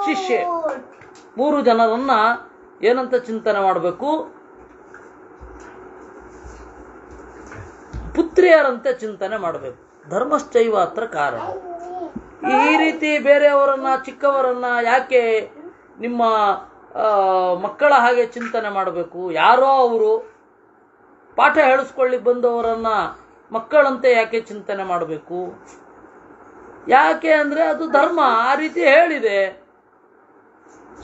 ಶಿಷ್ಯ, 3 ಜನರನ್ನ ಏನಂತ ಚಿಂತನೆ ಮಾಡಬೇಕು? ಪುತ್ರಿಯರಂತೆ ಚಿಂತನೆ ಮಾಡಬೇಕು. ಧರ್ಮಶ್ಚೈವಾತ್ರ ಕಾರಣ. ಈ ರೀತಿ ಬೇರೆಯವರನ್ನ, ಚಿಕ್ಕವರನ್ನ ಯಾಕೆ ನಿಮ್ಮ ಮಕ್ಕಳ ಹಾಗೆ ಚಿಂತನೆ ಮಾಡಬೇಕು? ಯಾರೋ ಅವರು ಪಾಠ ಹೇಳಿಸ್ಕೊಳ್ಳಿಕ್ಕೆ ಬಂದವರನ್ನ ಮಕ್ಕಳಂತೆ ಯಾಕೆ ಚಿಂತನೆ ಮಾಡಬೇಕು? ಯಾಕೆ ಅಂದ್ರೆ ಅದು ಧರ್ಮ ಆ ರೀತಿ ಹೇಳಿದೆ.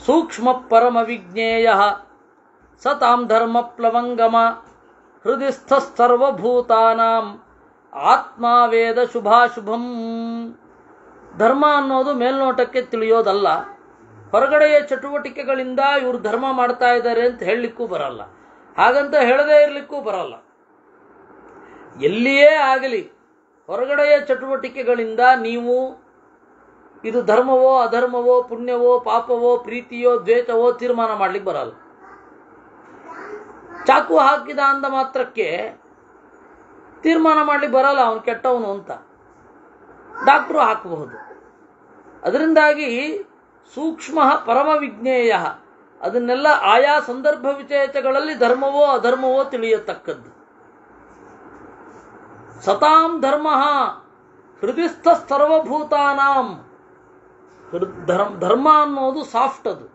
ಸೂಕ್ಷ್ಮ ಪರಮ ವಿಜ್ಞೇಯ ಸತಾಂ ಧರ್ಮ ಪ್ಲವಂಗಮ ಹೃದಯಸ್ಥ ಸರ್ವಭೂತಾನಾಂ ಆತ್ಮ ವೇದ ಶುಭಾಶುಭಂ. ಧರ್ಮ ಅನ್ನೋದು ಮೇಲ್ನೋಟಕ್ಕೆ ತಿಳಿಯೋದಲ್ಲ. ಹೊರಗಡೆಯ ಚಟುವಟಿಕೆಗಳಿಂದ ಇವರು ಧರ್ಮ ಮಾಡ್ತಾ ಇದ್ದಾರೆ ಅಂತ ಹೇಳಲಿಕ್ಕೂ ಬರಲ್ಲ, ಹಾಗಂತ ಹೇಳದೇ ಇರಲಿಕ್ಕೂ ಬರಲ್ಲ. ಎಲ್ಲಿಯೇ ಆಗಲಿ ಹೊರಗಡೆಯ ಚಟುವಟಿಕೆಗಳಿಂದ ನೀವು ಇದು ಧರ್ಮವೋ ಅಧರ್ಮವೋ ಪುಣ್ಯವೋ ಪಾಪವೋ ಪ್ರೀತಿಯೋ ದ್ವೇಷವೋ ತೀರ್ಮಾನ ಮಾಡ್ಲಿಕ್ಕೆ ಬರಲ್ಲ. ಚಾಕು ಹಾಕಿದ ಅಂದ ಮಾತ್ರಕ್ಕೆ ತೀರ್ಮಾನ ಮಾಡ್ಲಿಕ್ಕೆ ಬರಲ್ಲ ಅವನು ಕೆಟ್ಟವನು ಅಂತ. ಡಾಕ್ಟ್ರು ಹಾಕಬಹುದು. ಅದರಿಂದಾಗಿ ಸೂಕ್ಷ್ಮ ಪರಮ ವಿಜ್ಞೇಯ, ಅದನ್ನೆಲ್ಲ ಆಯಾ ಸಂದರ್ಭ ವಿಶೇಷಗಳಲ್ಲಿ ಧರ್ಮವೋ ಅಧರ್ಮವೋ ತಿಳಿಯತಕ್ಕದ್ದು. ಸತಾಂ ಧರ್ಮ ಹೃದಯಸ್ಥ ಸರ್ವಭೂತಾನಾಂ. ಧರ್ಮ ಅನ್ನೋದು ಸಾಫ್ಟ್, ಅದು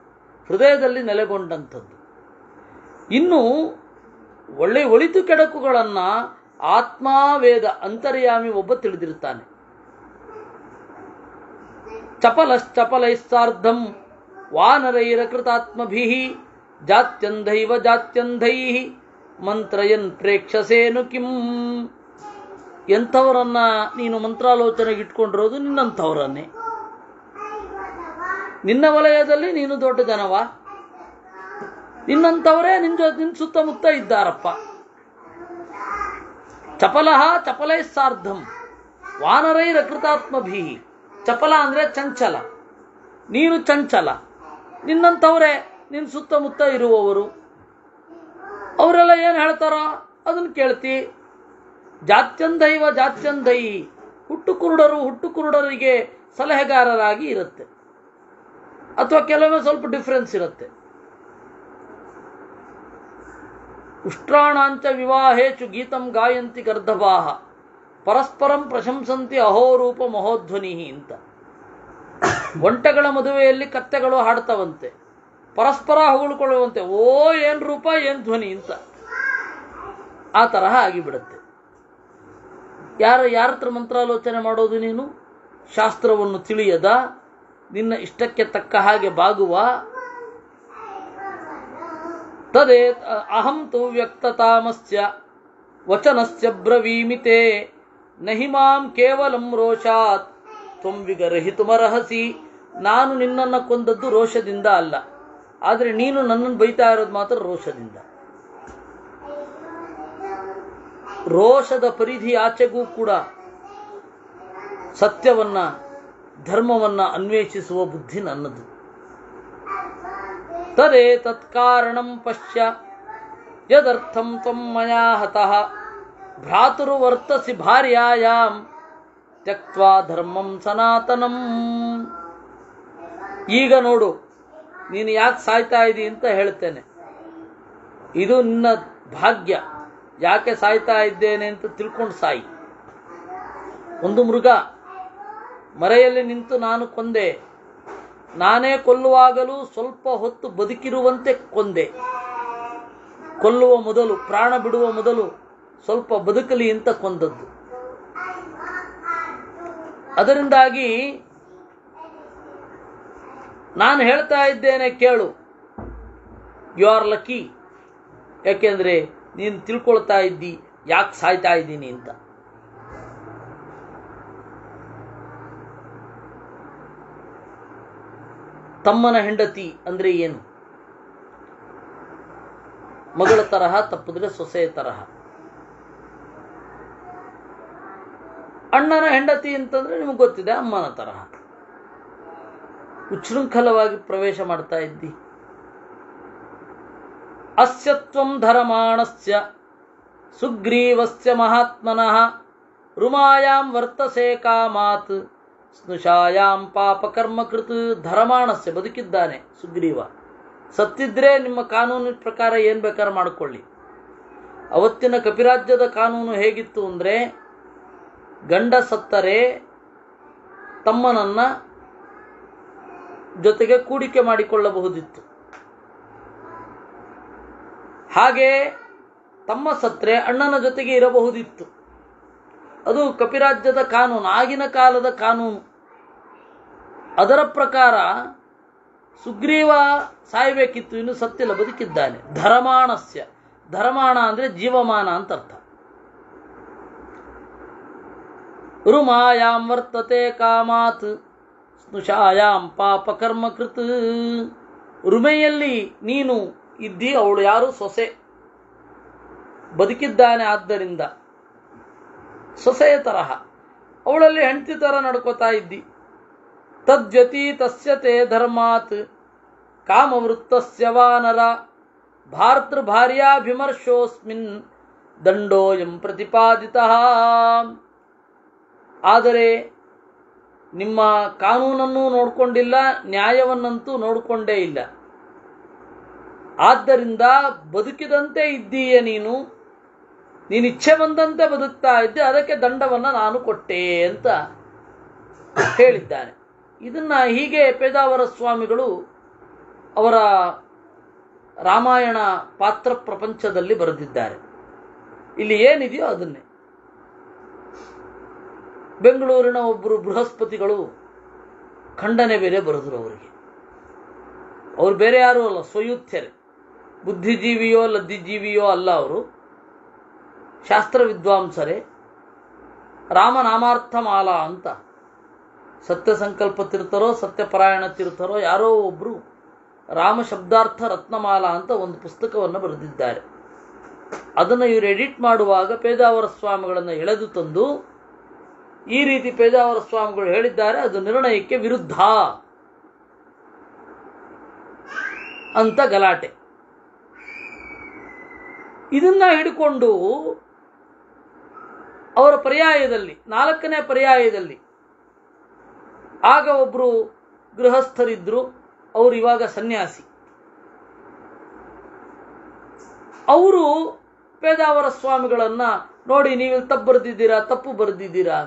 ಹೃದಯದಲ್ಲಿ ನೆಲೆಗೊಂಡಂಥದ್ದು. ಇನ್ನು ಒಳಿತು ಕೆಡಕುಗಳನ್ನ ಆತ್ಮಾವೇದ ಅಂತರ್ಯಾಮಿ ಒಬ್ಬ ತಿಳಿದಿರ್ತಾನೆ. ಚಪಲಶ್ಚಪಲೈಸ್ಸಾರ್ಧಂ ವಾನರೈರಕೃತಾತ್ಮಭಿ ಜಾತ್ಯಂಧೈವ ಜಾತ್ಯಂಧೈ ಮಂತ್ರಯನ್ ಪ್ರೇಕ್ಷಸೇನು ಕಿಂ. ಎಂಥವರನ್ನ ನೀನು ಮಂತ್ರಾಲೋಚನೆಗೆ ಇಟ್ಕೊಂಡಿರೋದು ನಿನ್ನಂಥವರನ್ನೇ. ನಿನ್ನ ವಲಯದಲ್ಲಿ ನೀನು ದೊಡ್ಡ ಜನವ, ನಿನ್ನಂಥವರೇ ನಿನ್ನ ಸುತ್ತಮುತ್ತ ಇದ್ದಾರಪ್ಪ. ಚಪಲಃ ಚಪಲೈಸ್ಸಾರ್ಧಂ ವಾನರೈರಕೃತಾತ್ಮಭಿ. ಚಪಲ ಅಂದ್ರೆ ಚಂಚಲ, ನೀನು ಚಂಚಲ, ನಿನ್ನಂಥವರೇ ನಿನ್ನ ಸುತ್ತಮುತ್ತ ಇರುವವರು. ಅವರೆಲ್ಲ ಏನು ಹೇಳ್ತಾರೋ ಅದನ್ನು ಕೇಳ್ತಿ. ಜಾತ್ಯಂಧೈವ ಜಾತ್ಯಂಧೈ, ಹುಟ್ಟು ಕುರುಡರಿಗೆ ಸಲಹೆಗಾರರಾಗಿ ಇರುತ್ತೆ, ಅಥವಾ ಕೆಲವೊಮ್ಮೆ ಸ್ವಲ್ಪ ಡಿಫರೆನ್ಸ್ ಇರುತ್ತೆ. ಉಷ್ಟ್ರಾಣಾಂಚ ವಿವಾಹೇಚು ಗೀತಂ ಗಾಯಂತಿ ಗರ್ಧಭಾಹ ಪರಸ್ಪರಂ ಪ್ರಶಂಸಂತಿ ಅಹೋರೂಪ ಮಹೋಧ್ವನಿ ಅಂತ. ಒಂಟೆಗಳ ಮದುವೆಯಲ್ಲಿ ಕತ್ತೆಗಳು ಹಾಡ್ತವಂತೆ, ಪರಸ್ಪರ ಹೊಗಳ್ಕೊಳ್ಳುವಂತೆ, ಓ ಏನ್ ರೂಪ ಏನ್ ಧ್ವನಿ ಅಂತ. ಆ ತರಹ ಆಗಿಬಿಡುತ್ತೆ. ಯಾರ ಹತ್ರ ಮಂತ್ರಾಲೋಚನೆ ಮಾಡೋದು ನೀನು? ಶಾಸ್ತ್ರವನ್ನು ತಿಳಿಯದ, ನಿನ್ನ ಇಷ್ಟಕ್ಕೆ ತಕ್ಕ ಹಾಗೆ ಬಾಗುವ. ತದೇ ಅಹಂ ತು ವ್ಯಕ್ತತಾಮಸ್ಯ ವಚನಸ್ಯ ಬ್ರವೀಮಿತೆ ನಹಿ ಮಾಂ ಕೇವಲಂ ರೋಷಾತ್ ತ್ವಂ ವಿಗರಹಿತುಮರ್ಹಸಿ. ನಾನು ನಿನ್ನನ್ನು ಕೊಂದದ್ದು ರೋಷದಿಂದ ಅಲ್ಲ, ಆದರೆ ನೀನು ನನ್ನನ್ನು ಬೈತಾ ಇರೋದು ಮಾತ್ರ ರೋಷದಿಂದ. ರೋಷದ ಪರಿಧಿ ಆಚೆಗೂ ಕೂಡ ಸತ್ಯವನ್ನ ಧರ್ಮವನ್ನ ಅನ್ವೇಷಿಸುವ ಬುದ್ಧಿ ನನ್ನದು. ತದೇ ತತ್ಕಾರಣಂ ಪಶ್ಯ ಯದರ್ಥಂ ತ್ವಂ ಮಯಾ ಹತಃ ಭ್ರಾತೃವರ್ತಸಿ ಭಾರ್ಯಾಯಾಂ ತ್ಯಕ್ತ್ವಾ ಧರ್ಮಂ ಸನಾತನಂ. ಈಗ ನೋಡು, ನೀನು ಯಾಕೆ ಸಾಯ್ತಾ ಇದ್ದೀ ಅಂತ ಹೇಳ್ತೇನೆ. ಇದು ನಿನ್ನ ಭಾಗ್ಯ. ಯಾಕೆ ಸಾಯ್ತಾ ಇದ್ದೇನೆ ಅಂತ ತಿಳ್ಕೊಂಡು ಸಾಯಿ. ಒಂದು ಮೃಗ ಮರೆಯಲ್ಲಿ ನಿಂತು ನಾನು ಕೊಂದೆ, ನಾನೇ ಕೊಲ್ಲುವಾಗಲೂ ಸ್ವಲ್ಪ ಹೊತ್ತು ಬದುಕಿರುವಂತೆ ಕೊಂದೆ. ಕೊಲ್ಲುವ ಮೊದಲು, ಪ್ರಾಣ ಬಿಡುವ ಮೊದಲು ಸ್ವಲ್ಪ ಬದುಕಲಿ ಅಂತ ಕೊಂದದ್ದು. ಅದರಿಂದಾಗಿ ನಾನು ಹೇಳ್ತಾ ಇದ್ದೇನೆ ಕೇಳು, ಯು ಆರ್ ಲಕ್ಕಿ. ಯಾಕೆಂದ್ರೆ ನೀನು ತಿಳ್ಕೊಳ್ತಾ ಇದ್ದಿ ಯಾಕೆ ಸಾಯ್ತಾ ಇದ್ದೀನಿ ಅಂತ. ತಮ್ಮನ ಹೆಂಡತಿ ಅಂದ್ರೆ ಏನು? ಮಗಳ ತರಹ, ತಪ್ಪಿದ್ರೆ ಸೊಸೆಯ ತರಹ. ಅಣ್ಣನ ಹೆಂಡತಿ ಅಂತಂದ್ರೆ ನಿಮಗೆ ಗೊತ್ತಿದೆ, ಅಮ್ಮನ ತರಹ. ಉಚ್ಛೃಂಖಲವಾಗಿ ಪ್ರವೇಶ ಮಾಡ್ತಾ ಇದ್ದಿ. ಅಸ್ಯತ್ವಂ ಧರಮಾಣಸ್ಯ ಸುಗ್ರೀವಸ್ಯ ಮಹಾತ್ಮನಃ ರುಮಾಯಾಂ ವರ್ತಸೆ ಕಾಮಾತ್ ಸ್ನುಷಾಯಾಂ ಪಾಪಕರ್ಮಕೃತ್. ಧರಮಾಣಸ್ಯ ಬದುಕಿದ್ದಾನೆ ಸುಗ್ರೀವ. ಸತ್ತಿದ್ರೆ ನಿಮ್ಮ ಕಾನೂನಿನ ಪ್ರಕಾರ ಏನ್ ಬೇಕಾದ್ರೆ ಮಾಡಿಕೊಳ್ಳಿ. ಅವತ್ತಿನ ಕಪಿರಾಜ್ಯದ ಕಾನೂನು ಹೇಗಿತ್ತು ಅಂದ್ರೆ, ಗಂಡ ಸತ್ತರೆ ತಮ್ಮನನ್ನ ಜೊತೆಗೆ ಕೂಡಿಕೆ ಮಾಡಿಕೊಳ್ಳಬಹುದಿತ್ತು. ಹಾಗೆ ತಮ್ಮ ಸತ್ರೆ ಅಣ್ಣನ ಜೊತೆಗೆ ಇರಬಹುದಿತ್ತು. ಅದು ಕಪಿರಾಜ್ಯದ ಕಾನೂನು, ಆಗಿನ ಕಾಲದ ಕಾನೂನು. ಅದರ ಪ್ರಕಾರ ಸುಗ್ರೀವ ಸಾಯಬೇಕಿತ್ತು, ಇನ್ನು ಸತ್ತಿಲ್ಲ, ಬದುಕಿದ್ದಾನೆ. ಧರಮಾಣಸ್ಯ, ಧರಮಾಣ ಅಂದ್ರೆ ಜೀವಮಾನ ಅಂತ ಅರ್ಥ. ರುಮಾಯಾಂ ವರ್ತತೆ ಕಾಮಾತ್ ಸ್ನುಷಾಯಾಂ ಪಾಪಕರ್ಮಕೃತ್. ರುಮೆಯಲ್ಲಿ ನೀನು ಇದ್ದಿ, ಅವಳು ಯಾರು? ಸೊಸೆ. ಬದುಕಿದ್ದಾನೆ, ಆದ್ದರಿಂದ ಸೊಸೆಯ ತರಹ ಅವಳಲ್ಲಿ ಹೆಂಡತಿ ತರ ನಡ್ಕೋತಾ ಇದ್ದಿ. ತದ್ವ್ಯತೀತಸ್ಯ ತೇ ಧರ್ಮಾತ್ ಕಾಮವೃತ್ತಸ್ಯ ವಾನರ ಭಾರ್ಯಾಭಿಮರ್ಶೋಸ್ಮಿನ್ ದಂಡೋಯಂ ಪ್ರತಿಪಾದಿತಃ. ಆದರೆ ನಿಮ್ಮ ಕಾನೂನನ್ನು ನೋಡಿಕೊಂಡಿಲ್ಲ, ನ್ಯಾಯವನ್ನಂತೂ ನೋಡಿಕೊಂಡೇ ಇಲ್ಲ. ಆದ್ದರಿಂದ ಬದುಕಿದಂತೆ ಇದ್ದೀಯ ನೀನು ಇಚ್ಛೆ ಬಂದಂತೆ ಬದುಕ್ತಾ ಇದ್ದೆ, ಅದಕ್ಕೆ ದಂಡವನ್ನು ನಾನು ಕೊಟ್ಟೆ ಅಂತ ಹೇಳಿದ್ದಾನೆ. ಇದನ್ನ ಹೀಗೆ ಪೇಜಾವರ ಸ್ವಾಮಿಗಳು ಅವರ ರಾಮಾಯಣ ಪಾತ್ರ ಪ್ರಪಂಚದಲ್ಲಿ ಬರೆದಿದ್ದಾರೆ. ಇಲ್ಲಿ ಏನಿದೆಯೋ ಅದನ್ನೇ. ಬೆಂಗಳೂರಿನ ಒಬ್ಬರು ಬೃಹಸ್ಪತಿಗಳು ಖಂಡನೆ ಬೇರೆ ಬರೆದ್ರು ಅವರಿಗೆ. ಅವ್ರು ಬೇರೆ ಯಾರೂ ಅಲ್ಲ, ಸ್ವಯುತ್ಯರೇ, ಬುದ್ಧಿಜೀವಿಯೋ ಲದ್ದಿಜೀವಿಯೋ ಅಲ್ಲ, ಅವರು ಶಾಸ್ತ್ರ ವಿದ್ವಾಂಸರೇ. ರಾಮನಾಮಾರ್ಥ ಮಾಲಾ ಅಂತ ಸತ್ಯ ಸಂಕಲ್ಪ ತೀರ್ಥರೋ ಸತ್ಯಪರಾಯಣ ತೀರ್ಥರೋ ಯಾರೋ ಒಬ್ರು ರಾಮ ಶಬ್ದಾರ್ಥ ರತ್ನಮಾಲಾ ಅಂತ ಒಂದು ಪುಸ್ತಕವನ್ನು ಬರೆದಿದ್ದಾರೆ. ಅದನ್ನು ಇವರು ಎಡಿಟ್ ಮಾಡುವಾಗ ಪೇಜಾವರ ಸ್ವಾಮಿಗಳನ್ನು ಎಳೆದು ತಂದು ಈ ರೀತಿ ಪೇಜಾವರ ಸ್ವಾಮಿಗಳು ಹೇಳಿದ್ದಾರೆ, ಅದು ನಿರ್ಣಯಕ್ಕೆ ವಿರುದ್ಧ ಅಂತ ಗಲಾಟೆ. ಇದನ್ನ ಹಿಡ್ಕೊಂಡು ಅವರ ಪರ್ಯಾಯದಲ್ಲಿ 4ನೇ ಪರ್ಯಾಯದಲ್ಲಿ ಆಗ ಒಬ್ರು ಗೃಹಸ್ಥರಿದ್ರು, ಅವರು ಇವಾಗ ಸನ್ಯಾಸಿ. ಅವರು ಪೇಜಾವರ ಸ್ವಾಮಿಗಳನ್ನ ನೋಡಿ, ನೀವು ತಪ್ಪು ಬರೆದಿದ್ದೀರಾ.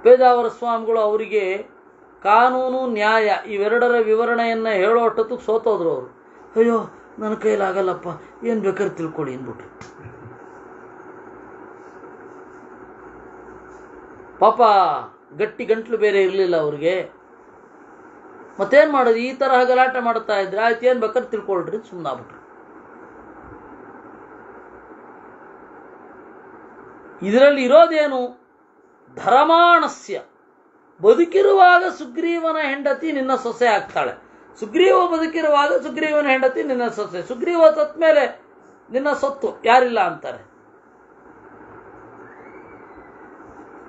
ಪೇಜಾವರ ಸ್ವಾಮಿಗಳು ಅವರಿಗೆ ಕಾನೂನು ನ್ಯಾಯ ಇವೆರಡರ ವಿವರಣೆಯನ್ನ ಹೇಳೋ ಅಷ್ಟೊತ್ತಿಗೆ ಸೋತೋದ್ರು ಅವರು. ಅಯ್ಯೋ ನನ್ನ ಕೈಲಾಗಲ್ಲಪ್ಪ, ಏನು ಬೇಕಾದ್ರೆ ತಿಳ್ಕೊಳ್ಳಿ ಅಂದ್ಬಿಟ್ರು. ಪಾಪ ಗಟ್ಟಿ ಗಂಟ್ಲು ಬೇರೆ ಇರಲಿಲ್ಲ ಅವ್ರಿಗೆ. ಮತ್ತೇನ್ ಮಾಡೋದು, ಈ ತರಹ ಗಲಾಟೆ ಮಾಡ್ತಾ ಇದ್ರೆ ಆಯ್ತು, ಏನ್ ಬೇಕಾದ್ರೆ ತಿಳ್ಕೊಳ್ರಿ, ಸುಮ್ಮನಾಗ್ಬಿಟ್ರು. ಇದರಲ್ಲಿ ಇರೋದೇನು? ಧರ್ಮಾಣಸ್ಯ, ಬದುಕಿರುವಾಗ ಸುಗ್ರೀವನ ಹೆಂಡತಿ ನಿನ್ನ ಸೊಸೆ ಆಗ್ತಾಳೆ, ಸುಗ್ರೀವ ಬದುಕಿರುವಾಗ ಸುಗ್ರೀವನ ಹೆಂಡತಿ ನಿನ್ನ ಸೊಸೆ, ಸುಗ್ರೀವ ಸತ್ ಮೇಲೆ ನಿನ್ನ ಸೊತ್ತು ಯಾರಿಲ್ಲ ಅಂತಾರೆ.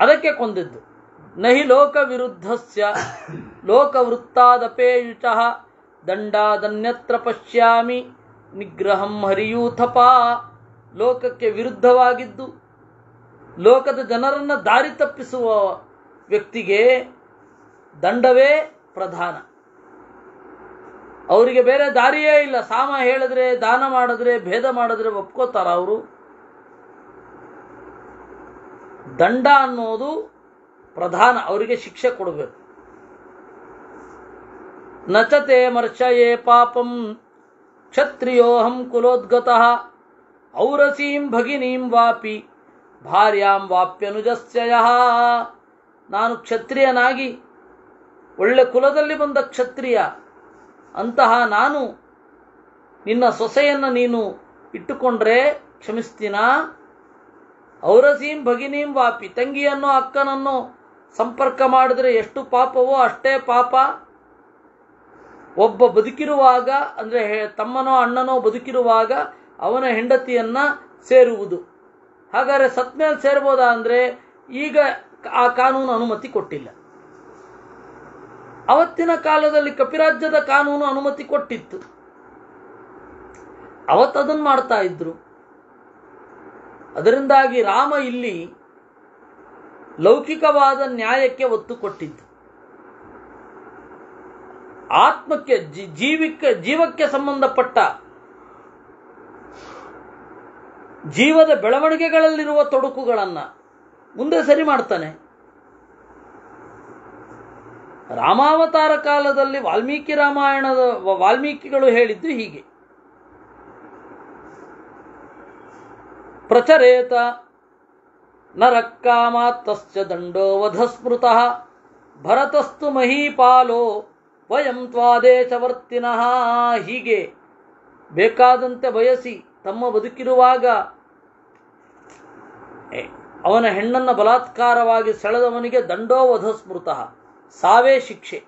ಅದಕ್ಕೆ ಕೊಂದಿದ್ದು. ನಹಿ ಲೋಕ ವಿರುದ್ಧಸ್ಯ ಲೋಕವೃತ್ತಾದಪೇಯುಚಃ ದಂಡಾದನ್ಯತ್ರ ಪಶ್ಯಾಮಿ ನಿಗ್ರಹಂ ಹರಿಯೂಥಪ. ಲೋಕಕ್ಕೆ ವಿರುದ್ಧವಾಗಿದ್ದು ಲೋಕದ ಜನರನ್ನ ದಾರಿ ತಪ್ಪಿಸುವ ವ್ಯಕ್ತಿಗೆ ದಂಡವೇ ಪ್ರಧಾನ. ಅವರಿಗೆ ಬೇರೆ ದಾರಿಯೇ ಇಲ್ಲ. ಸಾಮ ಹೇಳಿದ್ರೆ, ದಾನ ಮಾಡಿದ್ರೆ, ಭೇದ ಮಾಡಿದ್ರೆ ಒಪ್ಕೋತಾರ ಅವರು? ದಂಡ ಅನ್ನೋದು ಪ್ರಧಾನ, ಅವರಿಗೆ ಶಿಕ್ಷೆ ಕೊಡಬೇಕು. ನಚತೆ ಮರ್ಷಯೇ ಪಾಪಂ ಕ್ಷತ್ರಿಯೋಹಂ ಕುಲೋದ್ಗತಃ ಔರಸೀಂ ಭಗಿನೀಂ ವಾಪಿ ಭಾರ್ಯಾಂ ವಾಪ್ಯನುಜಸ್ಯಯಃ. ನಾನು ಕ್ಷತ್ರಿಯನಾಗಿ ಒಳ್ಳೆ ಕುಲದಲ್ಲಿ ಬಂದ ಕ್ಷತ್ರಿಯ, ಅಂತಹ ನಾನು ನಿನ್ನ ಸೊಸೆಯನ್ನು ನೀನು ಇಟ್ಟುಕೊಂಡ್ರೆ ಕ್ಷಮಿಸ್ತೀನಾ? ಔರಸೀಂ ಭಗಿನೀಂ ವಾಪಿ, ತಂಗಿಯನ್ನು ಅಕ್ಕನನ್ನು ಸಂಪರ್ಕ ಮಾಡಿದ್ರೆ ಎಷ್ಟು ಪಾಪವೋ ಅಷ್ಟೇ ಪಾಪ. ಒಬ್ಬ ಬದುಕಿರುವಾಗ ಅಂದ್ರೆ ತಮ್ಮನೋ ಅಣ್ಣನೋ ಬದುಕಿರುವಾಗ ಅವನ ಹೆಂಡತಿಯನ್ನ ಸೇರುವುದು, ಹಾಗಾದ್ರೆ ಸತ್ಮೇಲೆ ಸೇರ್ಬೋದಾ ಅಂದ್ರೆ ಈಗ ಆ ಕಾನೂನು ಅನುಮತಿ ಕೊಟ್ಟಿಲ್ಲ. ಅವತ್ತಿನ ಕಾಲದಲ್ಲಿ ಕಪಿರಾಜ್ಯದ ಕಾನೂನು ಅನುಮತಿ ಕೊಟ್ಟಿತ್ತು, ಅವತ್ತದನ್ನು ಮಾಡ್ತಾ ಇದ್ರು. ಅದರಿಂದಾಗಿ ರಾಮ ಇಲ್ಲಿ ಲೌಕಿಕವಾದ ನ್ಯಾಯಕ್ಕೆ ಒತ್ತು ಕೊಟ್ಟಿದ್ದು. ಆತ್ಮಕ್ಕೆ ಜೀವಕ್ಕೆ ಸಂಬಂಧಪಟ್ಟ ಜೀವದ ಬೆಳವಣಿಗೆಗಳಲ್ಲಿರುವ ತೊಡಕುಗಳನ್ನ ಮುಂದೆ ಸರಿ ಮಾಡ್ತಾನೆ. ರಾಮಾವತಾರ ಕಾಲದಲ್ಲಿ ವಾಲ್ಮೀಕಿಗಳು ಹೇಳಿದ್ದು ಹೀಗೆ: ಪ್ರಚರೇತ ನರಕ್ಕಾಮಾತ್ತಸ್ಯ ದಂಡೋ ವಧಸ್ಮೃತಃ ಭರತಸ್ತು ಮಹೀಪಾಲೋ ವಯಂ ತ್ವಾದೇಶವರ್ತಿನಃ. ಹೀಗೆ ಬೇಕಾದಂತೆ ಬಯಸಿ ತಮ್ಮ ಬದುಕಿರುವಾಗ ಅವನ ಹೆಣ್ಣನ್ನು ಬಲಾತ್ಕಾರವಾಗಿ ಸೆಳೆದವನಿಗೆ ದಂಡೋ ವಧಸ್ಮೃತಃ, ಸಾವೇ ಶಿಕ್ಷೆ.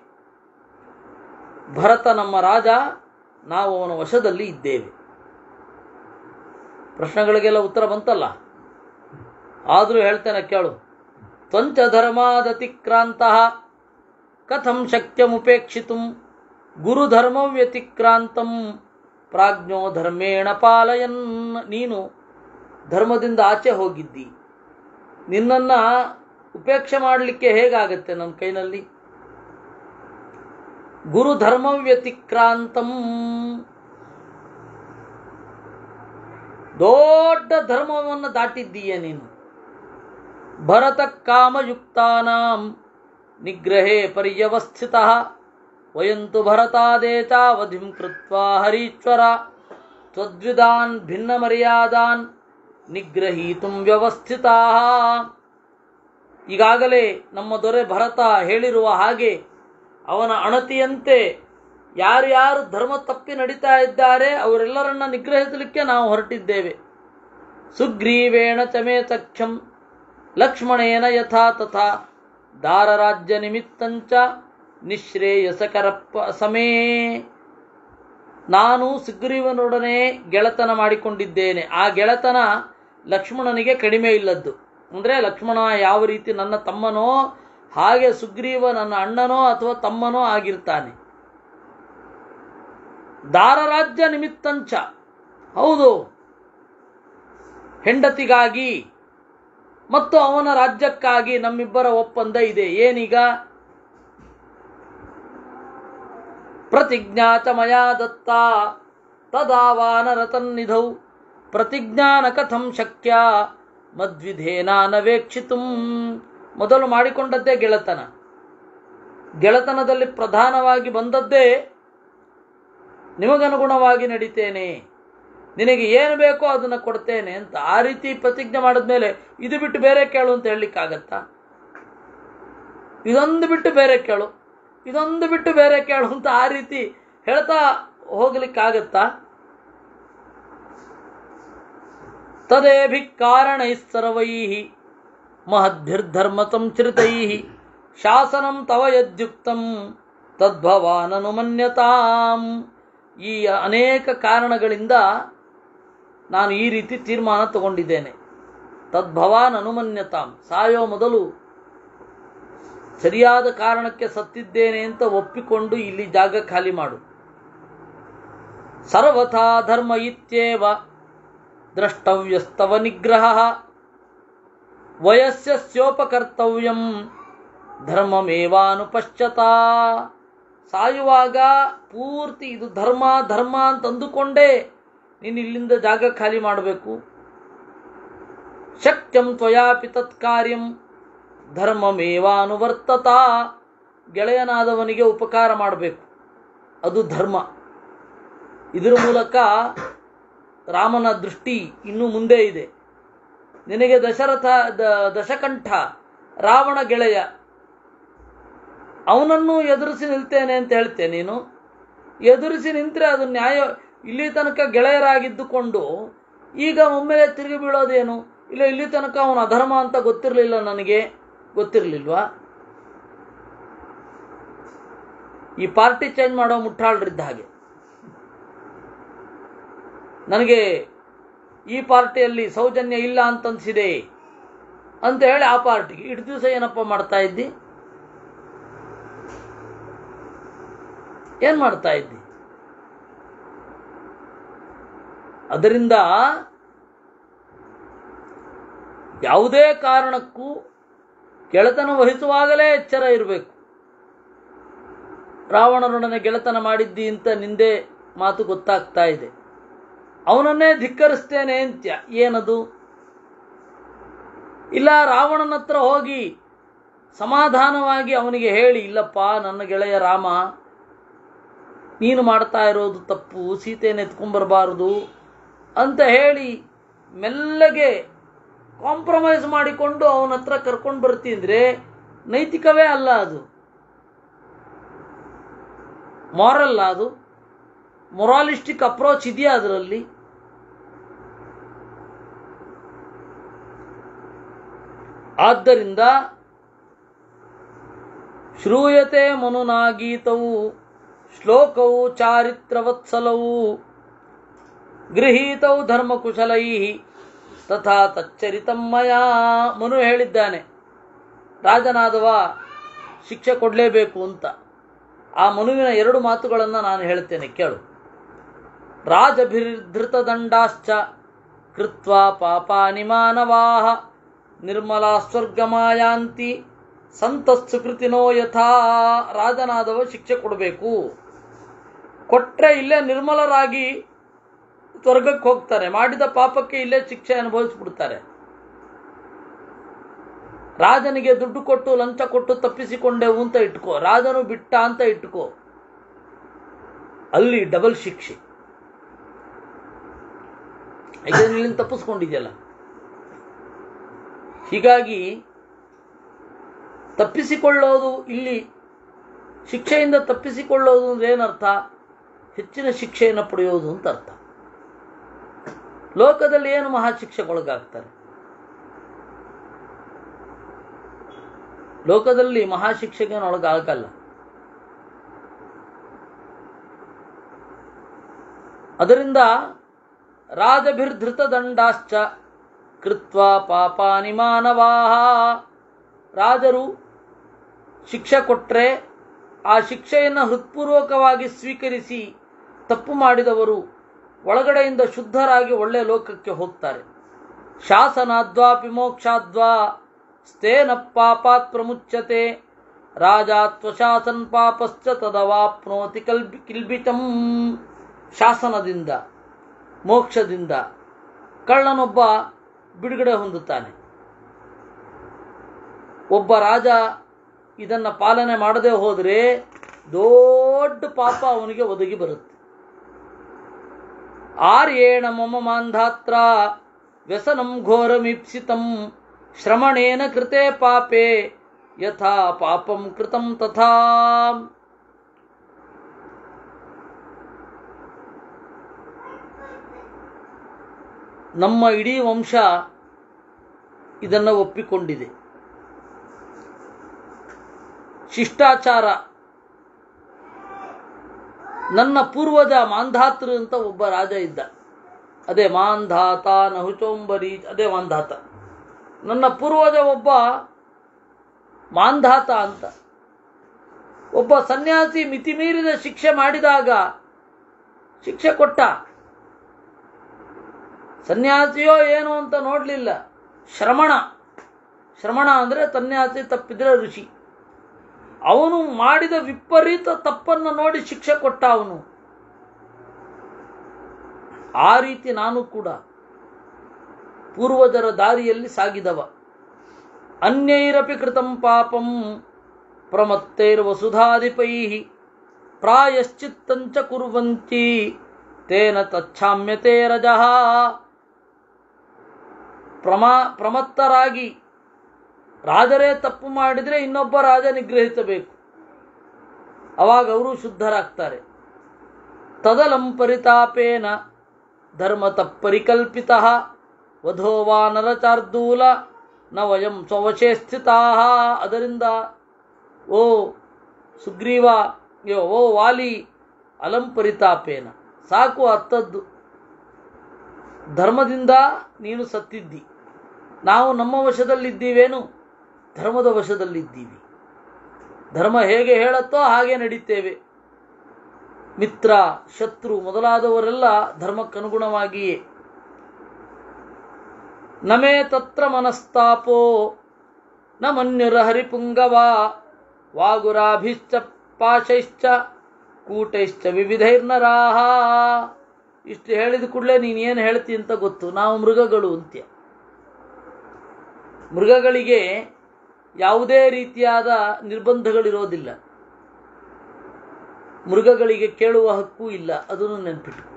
ಭರತ ನಮ್ಮ ರಾಜ, ನಾವು ಅವನ ವಶದಲ್ಲಿ ಇದ್ದೇವೆ. ಪ್ರಶ್ನೆಗಳಿಗೆಲ್ಲ ಉತ್ತರ ಬಂತಲ್ಲ, ಆದರೂ ಹೇಳ್ತೇನೆ ಕೇಳು. ತ್ವಂಚ ಧರ್ಮಾದತಿಕ್ರಾಂತಃ ಕಥಂ ಶಕ್ಯಮುಪೇಕ್ಷಿತುಂ ಗುರುಧರ್ಮ ವ್ಯತಿಕ್ರಾಂತಂ ಪ್ರಾಜ್ಞೋ ಧರ್ಮೇಣ ಪಾಲಯನ್. ನೀನು ಧರ್ಮದಿಂದ ಆಚೆ ಹೋಗಿದ್ದಿ, ನಿನ್ನನ್ನು ಉಪೇಕ್ಷೆ ಮಾಡಲಿಕ್ಕೆ ಹೇಗಾಗತ್ತೆ ನನ್ನ ಕೈನಲ್ಲಿ? ಗುರು ಧರ್ಮ ವ್ಯತಿಕ್ರಾಂತಂ, ದೊಡ್ಡ ಧರ್ಮವನ್ನು ದಾಟಿದ್ದೀಯ ನೀನು. ಭರತ ಕಾಮಯುಕ್ತಾನಾಂ ನಿಗ್ರಹೇ ಪರ್ಯವಸ್ಥಿತಃ ವಯಂತು ಭರತಾದೇತಾವಧಿಂ ಕೃತ್ವಾ ಹರೀಶ್ವರ ತ್ವದ್ವಿದಾನ್ ಭಿನ್ನ ಮರ್ಯಾದಾನ್ ನಿಗ್ರಹೀತುಂ ವ್ಯವಸ್ಥಿತಾ. ಈಗಾಗಲೇ ನಮ್ಮ ದೊರೆ ಭರತ ಹೇಳಿರುವ ಹಾಗೆ ಅವನ ಅಣತಿಯಂತೆ ಯಾರ್ಯಾರು ಧರ್ಮ ತಪ್ಪಿ ನಡೀತಾ ಇದ್ದಾರೆ ಅವರೆಲ್ಲರನ್ನ ನಿಗ್ರಹಿಸಲಿಕ್ಕೆ ನಾವು ಹೊರಟಿದ್ದೇವೆ. ಸುಗ್ರೀವೇಣ ಚಮೇ ಸಖ್ಯಂ ಲಕ್ಷ್ಮಣೇನ ಯಥಾ ತಥಾ ದಾರರಾಜ್ಯ ನಿಮಿತ್ತಂಚ ನಿಶ್ರೇಯಸಕರ ಸಮೇ. ನಾನು ಸುಗ್ರೀವನೊಡನೆ ಗೆಳೆತನ ಮಾಡಿಕೊಂಡಿದ್ದೇನೆ. ಆ ಗೆಳೆತನ ಲಕ್ಷ್ಮಣನಿಗೆ ಕಡಿಮೆ ಇಲ್ಲದ್ದು. ಅಂದರೆ ಲಕ್ಷ್ಮಣ ಯಾವ ರೀತಿ ನನ್ನ ತಮ್ಮನೋ ಹಾಗೆ ಸುಗ್ರೀವ ನನ್ನ ಅಣ್ಣನೋ ಅಥವಾ ತಮ್ಮನೋ ಆಗಿರ್ತಾನೆ. ದಾರರಾಜ್ಯ ನಿಮಿತ್ತಂಚ, ಹೌದು, ಹೆಂಡತಿಗಾಗಿ ಮತ್ತು ಅವನ ರಾಜ್ಯಕ್ಕಾಗಿ ನಮ್ಮಿಬ್ಬರ ಒಪ್ಪಂದ ಇದೆ. ಏನೀಗ? ಪ್ರತಿಜ್ಞಾ ಚ ಮಯಾ ದತ್ತ ತದಾವಾನರತನ್ನಿಧೌ ಪ್ರತಿಜ್ಞಾನ ಕಥಂ ಶಕ್ಯ ಮದ್ವಿಧೇನಾನವೇಕ್ಷಿತುಂ. ಮೊದಲು ಮಾಡಿಕೊಂಡದ್ದೇ ಗೆಳೆತನ. ಗೆಳೆತನದಲ್ಲಿ ಪ್ರಧಾನವಾಗಿ ಬಂದದ್ದೇ ನಿಮಗನುಗುಣವಾಗಿ ನಡೀತೇನೆ, ನಿನಗೆ ಏನು ಬೇಕೋ ಅದನ್ನು ಕೊಡ್ತೇನೆ ಅಂತ. ಆ ರೀತಿ ಪ್ರತಿಜ್ಞೆ ಮಾಡಿದ್ಮೇಲೆ ಇದು ಬಿಟ್ಟು ಬೇರೆ ಕೇಳು ಅಂತ ಹೇಳಲಿಕ್ಕಾಗತ್ತಾ? ಇದೊಂದು ಬಿಟ್ಟು ಬೇರೆ ಕೇಳು, ಇದೊಂದು ಬಿಟ್ಟು ಬೇರೆ ಕೇಳು ಅಂತ ಆ ರೀತಿ ಹೇಳ್ತಾ ಹೋಗ್ಲಿಕ್ಕಾಗತ್ತಾ? ತದೇಭಿ ಕಾರಣೈ ಸರ್ವೈಃ ಮಹದ್ಭಿರ್ಧರ್ಮ ಸಂಚೃತೈಃ ಶಾಸನಂ ತವ ಯದ್ಯುಕ್ತಂ ತದ್ಭವಾನನುಮನ್ಯತಾಂ. ಈ ಅನೇಕ ಕಾರಣಗಳಿಂದ ನಾನು ಈ ರೀತಿ ತೀರ್ಮಾನ ತಗೊಂಡಿದ್ದೇನೆ. ತದ್ಭವಾನ್ ಅನುಮನ್ಯತಾಂ, ಸಾಯೋ ಮೊದಲು ಸರಿಯಾದ ಕಾರಣಕ್ಕೆ ಸತ್ತಿದ್ದೇನೆ ಅಂತ ಒಪ್ಪಿಕೊಂಡು ಇಲ್ಲಿ ಜಾಗ ಖಾಲಿ ಮಾಡು. ಸರ್ವಥಾ ಧರ್ಮ ಇತ್ಯೇವ ದ್ರಷ್ಟವ್ಯಸ್ತವ ನಿಗ್ರಹ ವಯಸ್ಸ್ಯೋಪಕರ್ತವ್ಯಂ ಧರ್ಮಮೇವಾನುಪಶ್ಯತಾ. ಸಾಯುವಾಗ ಪೂರ್ತಿ ಇದು ಧರ್ಮ ಧರ್ಮ ಅಂತ ಅಂದುಕೊಂಡೇ ನೀನು ಇಲ್ಲಿಂದ ಜಾಗ ಖಾಲಿ ಮಾಡಬೇಕು. ಶಕ್ಯಂ ತ್ವಯಾಪಿ ತತ್ಕಾರ್ಯಂ ಧರ್ಮಮೇವಾನುವರ್ತತಾ. ಗೆಳೆಯನಾದವನಿಗೆ ಉಪಕಾರ ಮಾಡಬೇಕು, ಅದು ಧರ್ಮ. ಇದರ ಮೂಲಕ ರಾಮನ ದೃಷ್ಟಿ ಇನ್ನೂ ಮುಂದೆ ಇದೆ. ನಿನಗೆ ದಶಕಂಠ ರಾವಣ ಗೆಳೆಯ, ಅವನನ್ನು ಎದುರಿಸಿ ನಿಲ್ತೇನೆ ಅಂತ ಹೇಳ್ತೇನೆ. ನೀನು ಎದುರಿಸಿ ನಿಂತರೆ ಅದು ನ್ಯಾಯ. ಇಲ್ಲಿ ತನಕ ಗೆಳೆಯರಾಗಿದ್ದುಕೊಂಡು ಈಗ ಒಮ್ಮೆಲೆ ತಿರುಗಿ ಬೀಳೋದೇನು? ಇಲ್ಲ, ಇಲ್ಲಿ ತನಕ ಅವನು ಅಧರ್ಮ ಅಂತ ಗೊತ್ತಿರಲಿಲ್ಲ, ನನಗೆ ಗೊತ್ತಿರಲಿಲ್ವಾ? ಈ ಪಾರ್ಟಿ ಚೇಂಜ್ ಮಾಡೋ ಮುಟ್ಟಾಳ್ರಿದ್ದ ಹಾಗೆ. ನನಗೆ ಈ ಪಾರ್ಟಿಯಲ್ಲಿ ಸೌಜನ್ಯ ಇಲ್ಲ ಅಂತನ್ಸಿದೆ ಅಂತ ಹೇಳಿ ಆ ಪಾರ್ಟಿಗೆ ಇಷ್ಟು ದಿವಸ ಏನಪ್ಪ ಮಾಡ್ತಾ ಇದ್ದಿ? ಏನ್ ಮಾಡ್ತಾ ಇದ್ದಿ? ಅದರಿಂದ ಯಾವುದೇ ಕಾರಣಕ್ಕೂ ಗೆಳೆತನ ವಹಿಸುವಾಗಲೇ ಎಚ್ಚರ ಇರಬೇಕು. ರಾವಣನೊಡನೆ ಗೆಳೆತನ ಮಾಡಿದ್ದಿ ಅಂತ ನಿಂದೆ ಮಾತು ಗೊತ್ತಾಗ್ತಾ ಇದೆ. ಅವನನ್ನೇ ಧಿಕ್ಕರಿಸ್ತೇನೆ ಅಂತ್ಯ, ಏನದು? ಇಲ್ಲ, ರಾವಣನ ಹತ್ರ ಹೋಗಿ ಸಮಾಧಾನವಾಗಿ ಅವನಿಗೆ ಹೇಳಿ, ಇಲ್ಲಪ್ಪ ನನ್ನ ಗೆಳೆಯ ರಾಮ, ನೀನು ಮಾಡ್ತಾ ಇರೋದು ತಪ್ಪು, ಸೀತೆಯನ್ನು ಎತ್ಕೊಂಡ್ಬರಬಾರದು ಅಂತ ಹೇಳಿ ಮೆಲ್ಲಗೆ ಕಾಂಪ್ರಮೈಸ್ ಮಾಡಿಕೊಂಡು ಅವನ ಹತ್ರ ಕರ್ಕೊಂಡು ಬರ್ತಿದ್ರೆ ನೈತಿಕವೇ ಅಲ್ಲ, ಅದು ಮಾರಲ್. ಅದು ಮೊರಾಲಿಸ್ಟಿಕ್ ಅಪ್ರೋಚ್ ಇದೆಯಾ ಅದರಲ್ಲಿ? ಆದ್ದರಿಂದ ಶ್ರೂಯತೆ ಮನುನಾ ಗೀತವು ಶ್ಲೋಕವು ಚಾರಿತ್ರವತ್ಸಲವು ಗೃಹೀತವು ಧರ್ಮಕುಶಲೈ ತಥಾ ತಚ್ಚರಿತಂ ಮಯಾ. ಮನು ಹೇಳಿದ್ದಾನೆ, ರಾಜನಾದವ ಶಿಕ್ಷೆ ಕೊಡಲೇಬೇಕು ಅಂತ. ಆ ಮನುವಿನ ಎರಡು ಮಾತುಗಳನ್ನು ನಾನು ಹೇಳ್ತೇನೆ, ಕೇಳು. ರಾಜಭಿರ್ಧೃತ ದಂಡಾಶ್ಚ ಕೃತ್ವಾ ಪಾಪಾನಿ ಮಾನವಾಃ ನಿರ್ಮಲಾ ಸ್ವರ್ಗಮಾಯಾಂತಿ ಸಂತಸ್ಸುಕೃತಿನೋ ಯಥಾ. ರಾಜನಾದವ ಶಿಕ್ಷೆ ಕೊಡಬೇಕು, ಕೊಟ್ರೆ ಇಲ್ಲೇ ನಿರ್ಮಲರಾಗಿ ಸ್ವರ್ಗಕ್ಕೆ ಹೋಗ್ತಾರೆ, ಮಾಡಿದ ಪಾಪಕ್ಕೆ ಇಲ್ಲೇ ಶಿಕ್ಷೆ ಅನುಭವಿಸ್ಬಿಡ್ತಾರೆ. ರಾಜನಿಗೆ ದುಡ್ಡು ಕೊಟ್ಟು ಲಂಚ ಕೊಟ್ಟು ತಪ್ಪಿಸಿಕೊಂಡೆವು ಅಂತ ಇಟ್ಕೋ, ರಾಜನು ಬಿಟ್ಟ ಅಂತ ಇಟ್ಕೋ, ಅಲ್ಲಿ ಡಬಲ್ ಶಿಕ್ಷೆ. ಇಲ್ಲಿಂದ ತಪ್ಪಿಸ್ಕೊಂಡಿದೆಯಲ್ಲ. ಹೀಗಾಗಿ ತಪ್ಪಿಸಿಕೊಳ್ಳೋದು, ಇಲ್ಲಿ ಶಿಕ್ಷೆಯಿಂದ ತಪ್ಪಿಸಿಕೊಳ್ಳೋದು ಅಂದ್ರೆ ಏನರ್ಥ? ಹೆಚ್ಚಿನ ಶಿಕ್ಷೆಯನ್ನು ಪಡೆಯೋದು ಅಂತ ಅರ್ಥ. ಲೋಕದಲ್ಲಿ ಏನು ಮಹಾಶಿಕ್ಷೆಗೊಳಗಾಗ್ತಾರೆ? ಲೋಕದಲ್ಲಿ ಮಹಾಶಿಕ್ಷೆಗೆ ಒಳಗಾಗಲ್ಲ. ಅದರಿಂದ ರಾಜಭಿರ್ಧೃತ ದಂಡಾಶ್ಚ ಕೃತ್ವ ಪಾಪಾನಿ ಮಾನವಾಹ. ರಾಜರು ಶಿಕ್ಷೆ ಕೊಟ್ಟರೆ ಆ ಶಿಕ್ಷೆಯನ್ನು ಹೃತ್ಪೂರ್ವಕವಾಗಿ ಸ್ವೀಕರಿಸಿ ತಪ್ಪು ಮಾಡಿದವರು ಒಳಗಡೆಯಿಂದ ಶುದ್ಧರಾಗಿ ಒಳ್ಳೆ ಲೋಕಕ್ಕೆ ಹೋಗ್ತಾರೆ. ಶಾಸನಾದ್ವಾಪಿ ಮೋಕ್ಷಾದ್ವಾ ಸ್ಥೇನ ಪಾಪಾತ್ ಪ್ರಮುಚ್ಯತೆ ರಾಜಾತ್ವಶಾಸನ್ ಪಾಪಶ್ಚ ತದವಾಪ್ನೋತಿ ಕಿಲ್ಬಿತಂ. ಶಾಸನದಿಂದ, ಮೋಕ್ಷದಿಂದ ಕಳ್ಳನೊಬ್ಬ ಬಿಡುಗಡೆ ಹೊಂದುತ್ತಾನೆ. ಒಬ್ಬ ರಾಜ ಇದನ್ನ ಪಾಲನೆ ಮಾಡದೆ ಹೋದರೆ ದೊಡ್ಡ ಪಾಪ ಅವನಿಗೆ ಒದಗಿ ಬರುತ್ತೆ. ಆರ್ಯೇಣ ಮಮ ಮಾಂಧಾತ್ರ ವ್ಯಸನಂ ಘೋರಮೀಪ್ಸಿತಂ ಶ್ರಮಣೇನ ಕೃತೆ ಪಾಪೆ ಯಥಾ ಪಾಪಂ ಕೃತಂ ತಥಾ. ನಮ್ಮ ಇಡೀ ವಂಶ ಇದನ್ನು ಒಪ್ಪಿಕೊಂಡಿದೆ. ಶಿಷ್ಟಾಚಾರ. ನನ್ನ ಪೂರ್ವಜ ಮಾಂಧಾತೃ ಅಂತ ಒಬ್ಬ ರಾಜ ಇದ್ದ. ಅದೇ ಮಾಂಧಾತ ನಹುಚೋಂಬರಿ, ಅದೇ ಮಾಂಧಾತ. ನನ್ನ ಪೂರ್ವಜ ಒಬ್ಬ ಮಾಂಧಾತ ಅಂತ. ಒಬ್ಬ ಸನ್ಯಾಸಿ ಮಿತಿಮೀರಿದ ಶಿಕ್ಷೆ ಮಾಡಿದಾಗ ಶಿಕ್ಷೆ ಕೊಟ್ಟ. ಸನ್ಯಾಸಿಯೋ ಏನೋ ಅಂತ ನೋಡಲಿಲ್ಲ. ಶ್ರಮಣ ಅಂದರೆ ಸನ್ಯಾಸಿ ತಪ್ಪಿದ್ರೆ ಋಷಿ. ಅವನು ಮಾಡಿದ ವಿಪರೀತ ತಪ್ಪನ್ನು ನೋಡಿ ಶಿಕ್ಷೆ ಕೊಟ್ಟ ಅವನು. ಆ ರೀತಿ ನಾನು ಕೂಡ ಪೂರ್ವಜರ ದಾರಿಯಲ್ಲಿ ಸಾಗಿದವ. ಅನ್ಯೈರಪಿ ಕೃತಂ ಪಾಪಂ ಪ್ರಮತ್ತೈರ್ವಸುಧಾಧಿಪೈ ಪ್ರಾಯಶ್ಚಿತ್ತಂಚ ಕುರ್ವಂತಿ ತೇನ ತಚ್ಛಾಮ್ಯತೆ ರಜಃ. ಪ್ರಮತ್ತರಾಗಿ ರಾಜರೇ ತಪ್ಪು ಮಾಡಿದರೆ ಇನ್ನೊಬ್ಬ ರಾಜ ನಿಗ್ರಹಿಸಬೇಕು, ಅವಾಗ ಅವರು ಶುದ್ಧರಾಗ್ತಾರೆ. ತದಲಂ ಪರಿತಾಪೇನ ಧರ್ಮತ ಪರಿಕಲ್ಪಿತ ವಧೋ ವಾ ನರಚಾರ್ದೂಲ ನ ವಯಂ ಸ್ವವಶೇ ಸ್ಥಿತಾ. ಅದರಿಂದ ಓ ಸುಗ್ರೀವ, ಓ ವಾಲಿ, ಅಲಂ ಪರಿತಾಪೇನ, ಸಾಕು ಅತ್ತದ್ದು. ಧರ್ಮದಿಂದ ನೀನು ಸತ್ತಿದ್ದಿ, ನಾವು ನಮ್ಮ ವಶದಲ್ಲಿದ್ದೀವೇನು? ಧರ್ಮದ ವಶದಲ್ಲಿದ್ದೀವಿ. ಧರ್ಮ ಹೇಗೆ ಹೇಳುತ್ತೋ ಹಾಗೆ ನಡೀತೇವೆ. ಮಿತ್ರ, ಶತ್ರು ಮೊದಲಾದವರೆಲ್ಲ ಧರ್ಮಕ್ಕನುಗುಣವಾಗಿಯೇ. ನಮೇ ತತ್ರ ಮನಸ್ತಾಪೋ ನ ಮನ್ಯುರ ಹರಿಪುಂಗವ ವಾಗುರಾಭಿಶ್ಚ ಪಾಶೈಶ್ಚ ಕೂಟೈಶ್ಚ ವಿವಿಧೈರ್ನರಾಹ. ಇಷ್ಟು ಹೇಳಿದ ಕೂಡಲೇ ನೀನೇನು ಹೇಳ್ತಿ ಅಂತ ಗೊತ್ತು. ನಾವು ಮೃಗಗಳು ಅಂತ್ಯ. ಮೃಗಗಳಿಗೆ ಯಾವುದೇ ರೀತಿಯಾದ ನಿರ್ಬಂಧಗಳಿರೋದಿಲ್ಲ. ಮೃಗಗಳಿಗೆ ಕೇಳುವ ಹಕ್ಕು ಇಲ್ಲ, ಅದನ್ನು ನೆನಪಿಟ್ಟು.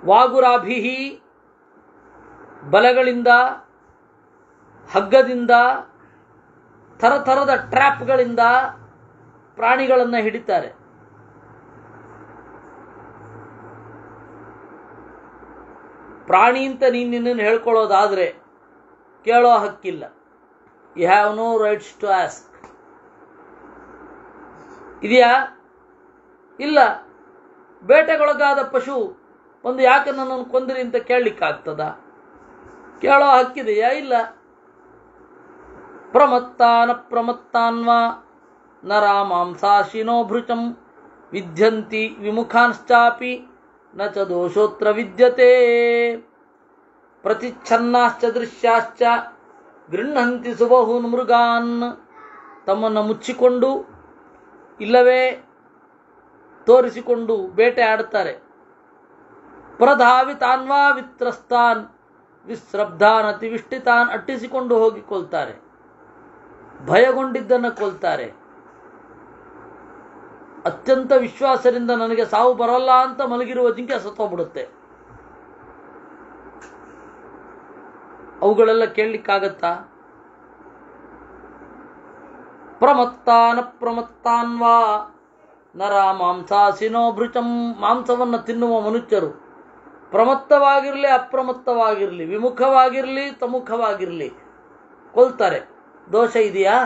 ವಾಗುರಾಭಿಹಿ, ಬಲಗಳಿಂದ, ಹಗ್ಗದಿಂದ, ಥರಥರದ ಟ್ರ್ಯಾಪ್ಗಳಿಂದ ಪ್ರಾಣಿಗಳನ್ನು ಹಿಡಿತಾರೆ. ಪ್ರಾಣಿ ಅಂತ ನೀನು ನಿನ್ನನ್ನು ಹೇಳ್ಕೊಳ್ಳೋದಾದ್ರೆ ಕೇಳೋ ಹಕ್ಕಿಲ್ಲ. You have no rights to ask. ಇದೆಯಾ? ಇಲ್ಲ. ಬೇಟೆಗೊಳಗಾದ ಪಶು ಒಂದು ಯಾಕೆ ನನ್ನನ್ನು ಕೊಂದ್ರಿ ಅಂತ ಕೇಳಲಿಕ್ಕಾಗ್ತದ? ಕೇಳೋ ಹಕ್ಕಿದೆಯಾ? ಇಲ್ಲ. ಪ್ರಮತ್ತಾನ ಪ್ರಮತ್ತಾನ್ವಾ ನರ ಮಾಂಸಾಶಿನೋ ಭೃಚಂ ವಿದ್ಯಂತಿ ವಿಮುಖಾಂಶ್ಚಾಪಿ ನ ಚ ದೋಷೋತ್ರ ವಿದ್ಯತೆ. ಪ್ರತಿಚ್ಛನ್ನಾಶ್ಚ ದೃಶ್ಯಾಶ್ಚ ಗೃಹಂತಿ ಸುಬಹೂನ್ ಮೃಗಾನ್, ತಮ್ಮನ್ನು ಮುಚ್ಚಿಕೊಂಡು ಇಲ್ಲವೇ ತೋರಿಸಿಕೊಂಡು ಬೇಟೆ ಆಡುತ್ತಾರೆ. ಪ್ರಧಾವಿತಾನ್ವಾ ವಿತ್ರಸ್ತಾನ್ ವಿಸ್ರಬ್ಧಾನ್ ಅತಿವಿಷ್ಟಿತಾನ್, ಅಟ್ಟಿಸಿಕೊಂಡು ಹೋಗಿ ಕೊಲ್ತಾರೆ. ಭಯಗೊಂಡಿದ್ದನ್ನು ಕೊಲ್ತಾರೆ. ಅತ್ಯಂತ ವಿಶ್ವಾಸದಿಂದ ನನಗೆ ಸಾವು ಬರಲ್ಲ ಅಂತ ಮಲಗಿರುವ ಜಿಂಕೆ ಸತ್ತೋಗ್ಬಿಡುತ್ತೆ. ಅವುಗಳೆಲ್ಲ ಕೇಳಲಿಕ್ಕಾಗತ್ತಾ? ಪ್ರಮತ್ತಾನ ಪ್ರಮತ್ತಾನ್ವಾ ನರ ಮಾಂಸಾಸಿನೋ ಭೃಚಂ, ಮಾಂಸವನ್ನು ತಿನ್ನುವ ಮನುಷ್ಯರು ಪ್ರಮತ್ತವಾಗಿರಲಿ ಅಪ್ರಮತ್ತವಾಗಿರಲಿ, ವಿಮುಖವಾಗಿರಲಿ ತಮುಖವಾಗಿರಲಿ ಕೊಲ್ತಾರೆ. ದೋಷ ಇದೆಯಾ?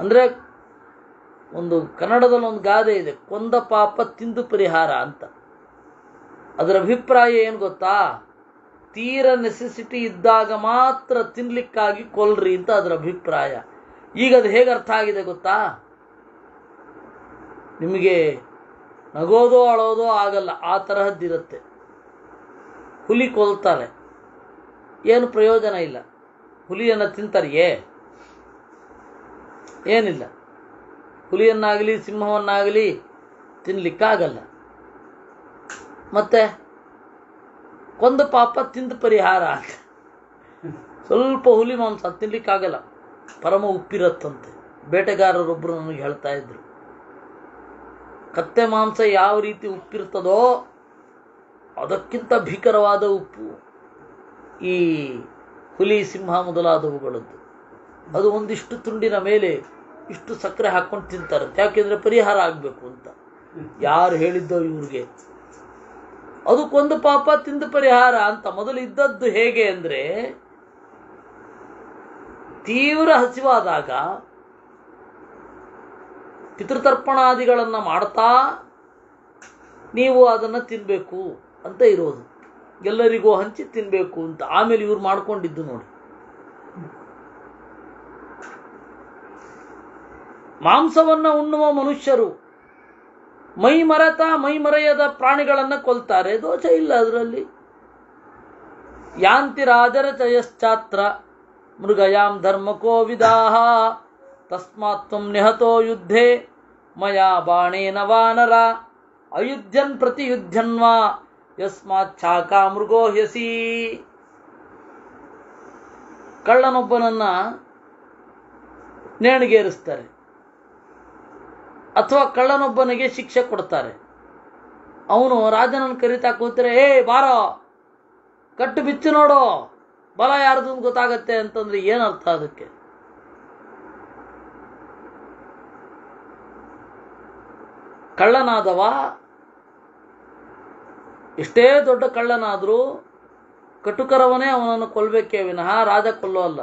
ಅಂದ್ರೆ ಒಂದು ಕನ್ನಡದಲ್ಲಿ ಒಂದು ಗಾದೆ ಇದೆ, ಕೊಂದ ಪಾಪ ತಿಂದು ಪರಿಹಾರ ಅಂತ. ಅದರ ಅಭಿಪ್ರಾಯ ಏನು ಗೊತ್ತಾ? ತೀರ ನೆಸೆಸಿಟಿ ಇದ್ದಾಗ ಮಾತ್ರ ತಿನ್ಲಿಕ್ಕಾಗಿ ಕೊಲ್ರಿ ಅಂತ ಅದರ ಅಭಿಪ್ರಾಯ. ಈಗ ಅದು ಹೇಗೆ ಅರ್ಥ ಆಗಿದೆ ಗೊತ್ತಾ? ನಿಮಗೆ ನಗೋದೋ ಅಳೋದೋ ಆಗಲ್ಲ, ಆ ತರಹದ್ದಿರುತ್ತೆ. ಹುಲಿ ಕೊಲ್ತಾರೆ, ಏನು ಪ್ರಯೋಜನ ಇಲ್ಲ. ಹುಲಿಯನ್ನು ತಿಂತಾರಿಯೇ? ಏನಿಲ್ಲ. ಹುಲಿಯನ್ನಾಗಲಿ ಸಿಂಹವನ್ನಾಗಲಿ ತಿನ್ಲಿಕ್ಕಾಗಲ್ಲ. ಮತ್ತೆ ಕೊಂದ ಪಾಪ ತಿಂದು ಪರಿಹಾರ ಅಂತ. ಸ್ವಲ್ಪ ಹುಲಿ ಮಾಂಸ ತಿನ್ಲಿಕ್ಕಾಗಲ್ಲ, ಪರಮ ಉಪ್ಪಿರತ್ತಂತೆ. ಬೇಟೆಗಾರರೊಬ್ಬರು ನನಗೆ ಹೇಳ್ತಾ ಇದ್ರು, ಕತ್ತೆ ಮಾಂಸ ಯಾವ ರೀತಿ ಉಪ್ಪಿರ್ತದೋ ಅದಕ್ಕಿಂತ ಭೀಕರವಾದ ಉಪ್ಪು ಈ ಹುಲಿ ಸಿಂಹ ಮೊದಲಾದವುಗಳದ್ದು. ಅದು ಒಂದಿಷ್ಟು ತುಂಡಿನ ಮೇಲೆ ಇಷ್ಟು ಸಕ್ಕರೆ ಹಾಕೊಂಡು ತಿಂತಾರಂತೆ, ಯಾಕೆಂದ್ರೆ ಪರಿಹಾರ ಆಗಬೇಕು ಅಂತ. ಯಾರು ಹೇಳಿದ್ದೋ ಇವ್ರಿಗೆ? ಅದು ಕೊಂದು ಪಾಪ ತಿಂದು ಪರಿಹಾರ ಅಂತ. ಮೊದಲು ಇದ್ದದ್ದು ಹೇಗೆ ಅಂದ್ರೆ, ತೀವ್ರ ಹಸಿವಾದಾಗ ಪಿತೃತರ್ಪಣಾದಿಗಳನ್ನ ಮಾಡ್ತಾ ನೀವು ಅದನ್ನ ತಿನ್ಬೇಕು ಅಂತ ಇರೋದು, ಎಲ್ಲರಿಗೂ ಹಂಚಿ ತಿನ್ಬೇಕು ಅಂತ. ಆಮೇಲೆ ಇವ್ರು ಮಾಡ್ಕೊಂಡಿದ್ದು ನೋಡಿ. ಮಾಂಸವನ್ನ ಉಣ್ಣುವ ಮನುಷ್ಯರು ಮೈ ಮರೆಯದ ಪ್ರಾಣಿಗಳನ್ನ ಕೊಲ್ತಾರೆ, ದೋಷ ಇಲ್ಲ ಅದರಲ್ಲಿ. ಯಾಂತಿ ರಾಜರಚಯಶ್ಚಾತ್ರ ಮೃಗಯಾಂ ಧರ್ಮಕೋ ವಿದಾಹ ತಸ್ಮಾತ್ ತ್ವಂ ನಿಹತೋ ಯುದ್ಧೇ ಮಯಾ ಬಾಣೇನ ವಾನರ ಅಯುಧ್ಯನ್ ಪ್ರತಿಯುಧ್ಯನ್ವಾ ಯಸ್ಮಾತ್ ಚಾಕಾ ಮೃಗೋ ಹ್ಯಸಿ. ಕಳ್ಳನೊಬ್ಬನನ್ನ ನೇಣಿಗೇರಿಸ್ತಾರೆ ಅಥವಾ ಕಳ್ಳನೊಬ್ಬನಿಗೆ ಶಿಕ್ಷೆ ಕೊಡ್ತಾರೆ. ಅವನು ರಾಜನನ್ನು ಕರೀತಾ ಕೂತ್ರೆ, ಬಾರೋ ಕಟ್ಟು ಬಿಚ್ಚು ನೋಡೋ, ಬಲ ಯಾರ್ದು ಗೊತ್ತಾಗತ್ತೆ ಅಂತಂದ್ರೆ ಏನರ್ಥ ಅದಕ್ಕೆ? ಕಳ್ಳನಾದವ ಎಷ್ಟೇ ದೊಡ್ಡ ಕಳ್ಳನಾದ್ರೂ ಕಟುಕರವನೇ ಅವನನ್ನು ಕೊಲ್ಲಬೇಕೇ ವಿನಃ ರಾಜ ಕೊಲ್ಲೋ ಅಲ್ಲ.